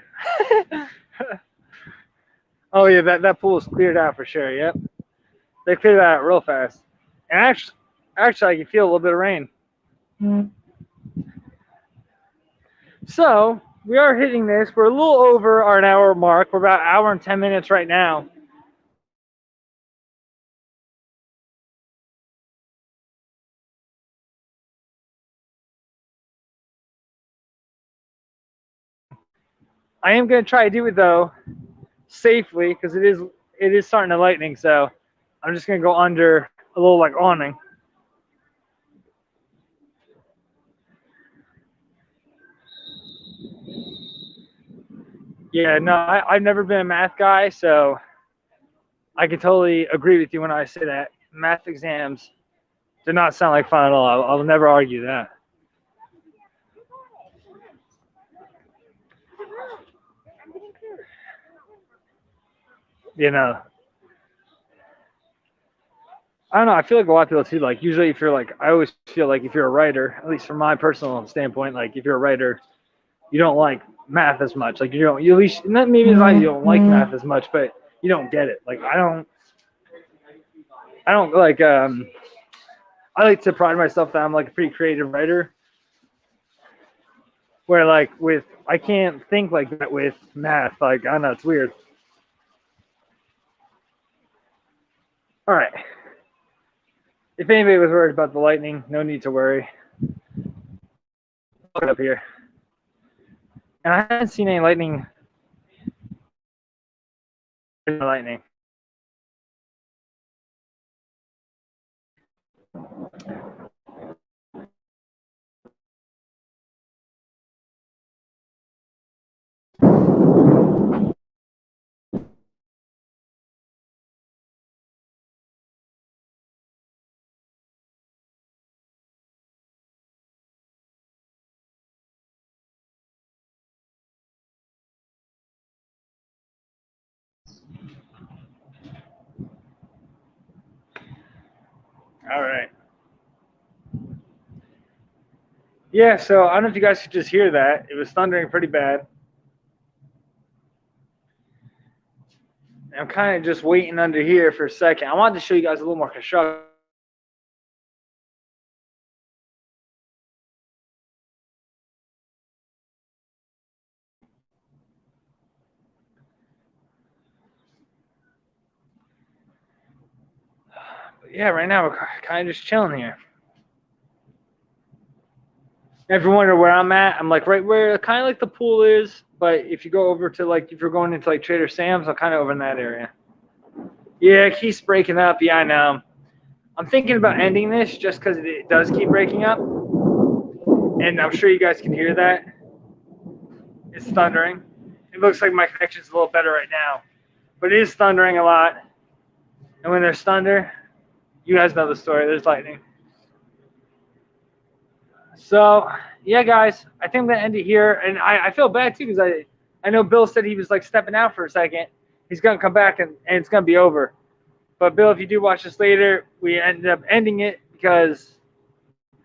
Speaker 2: Oh, yeah, that pool is cleared out for sure, yep. They cleared that out real fast. And actually, I can feel a little bit of rain. So, we are hitting this. We're a little over our hour mark. We're about an hour and 10 minutes right now. I am going to try to do it, though, safely, because it is starting to lightning, so I'm just going to go under a little, like, awning. Yeah, no, I've never been a math guy, so I can totally agree with you when I say that. Math exams do not sound like fun at all. I'll never argue that. You know, I don't know. I feel like a lot of people too. Like usually, if you're like, I always feel like if you're a writer, at least from my personal standpoint, like if you're a writer, you don't like math as much. Like you don't. You at least maybe it's not you don't like math as much, but you don't get it. Like I don't like. I like to pride myself that I'm like a pretty creative writer. Where like I can't think like that with math. Like I don't know, it's weird. All right. If anybody was worried about the lightning, no need to worry. Look it up here. And I haven't seen any lightning. Lightning. All right. Yeah, so I don't know if you guys could just hear that. It was thundering pretty bad. I'm kind of just waiting under here for a second. I wanted to show you guys a little more construction. But yeah, right now we're kind of just chilling here. If you wonder where I'm at, I'm like right where kind of like the pool is. But if you go over to like, if you're going into like Trader Sam's, I'm kind of over in that area. Yeah, it keeps breaking up. Yeah, I know. I'm thinking about ending this just because it does keep breaking up. And I'm sure you guys can hear that. It's thundering. It looks like my connection's a little better right now. But it is thundering a lot. And when there's thunder, you guys know the story. There's lightning. So, yeah, guys, I think I'm gonna end it here. And I feel bad too because I know Bill said he was like stepping out for a second. He's gonna come back and it's gonna be over. But Bill, if you do watch this later, we ended up ending it because,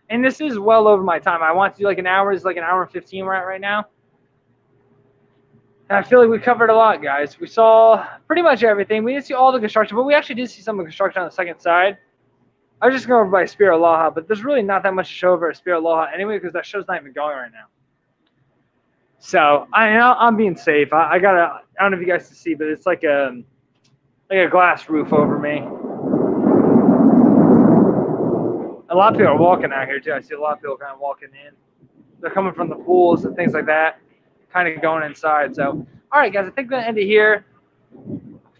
Speaker 2: and this is well over my time. I want to do like an hour. It's like an hour and 15 we're at right now. And I feel like we covered a lot, guys. We saw pretty much everything. We didn't see all the construction, but we actually did see some of the construction on the second side. I was just going over by Spirit Aloha, but there's really not that much to show over at Spirit Aloha anyway because that show's not even going right now. So I'm being safe. I don't know if you guys can see, but it's like a glass roof over me. A lot of people are walking out here too. I see a lot of people kind of walking in. They're coming from the pools and things like that, kind of going inside. So, all right, guys, I think I'm gonna end it here.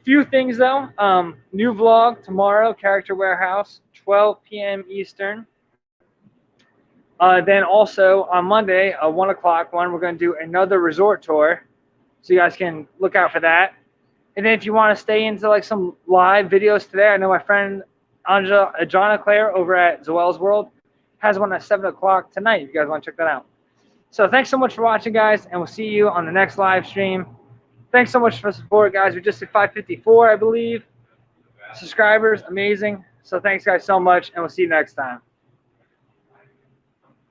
Speaker 2: Few things though. New vlog tomorrow, Character Warehouse, 12 p.m. Eastern. Then also on Monday, a 1 o'clock one, we're going to do another resort tour. So you guys can look out for that. And then if you want to stay into like some live videos today, I know my friend Ajana Claire over at Zoel's World has one at 7 o'clock tonight. If you guys want to check that out. So thanks so much for watching, guys, and we'll see you on the next live stream. Thanks so much for the support, guys. We just hit 554, I believe. Subscribers, amazing. So thanks, guys, so much, and we'll see you next time.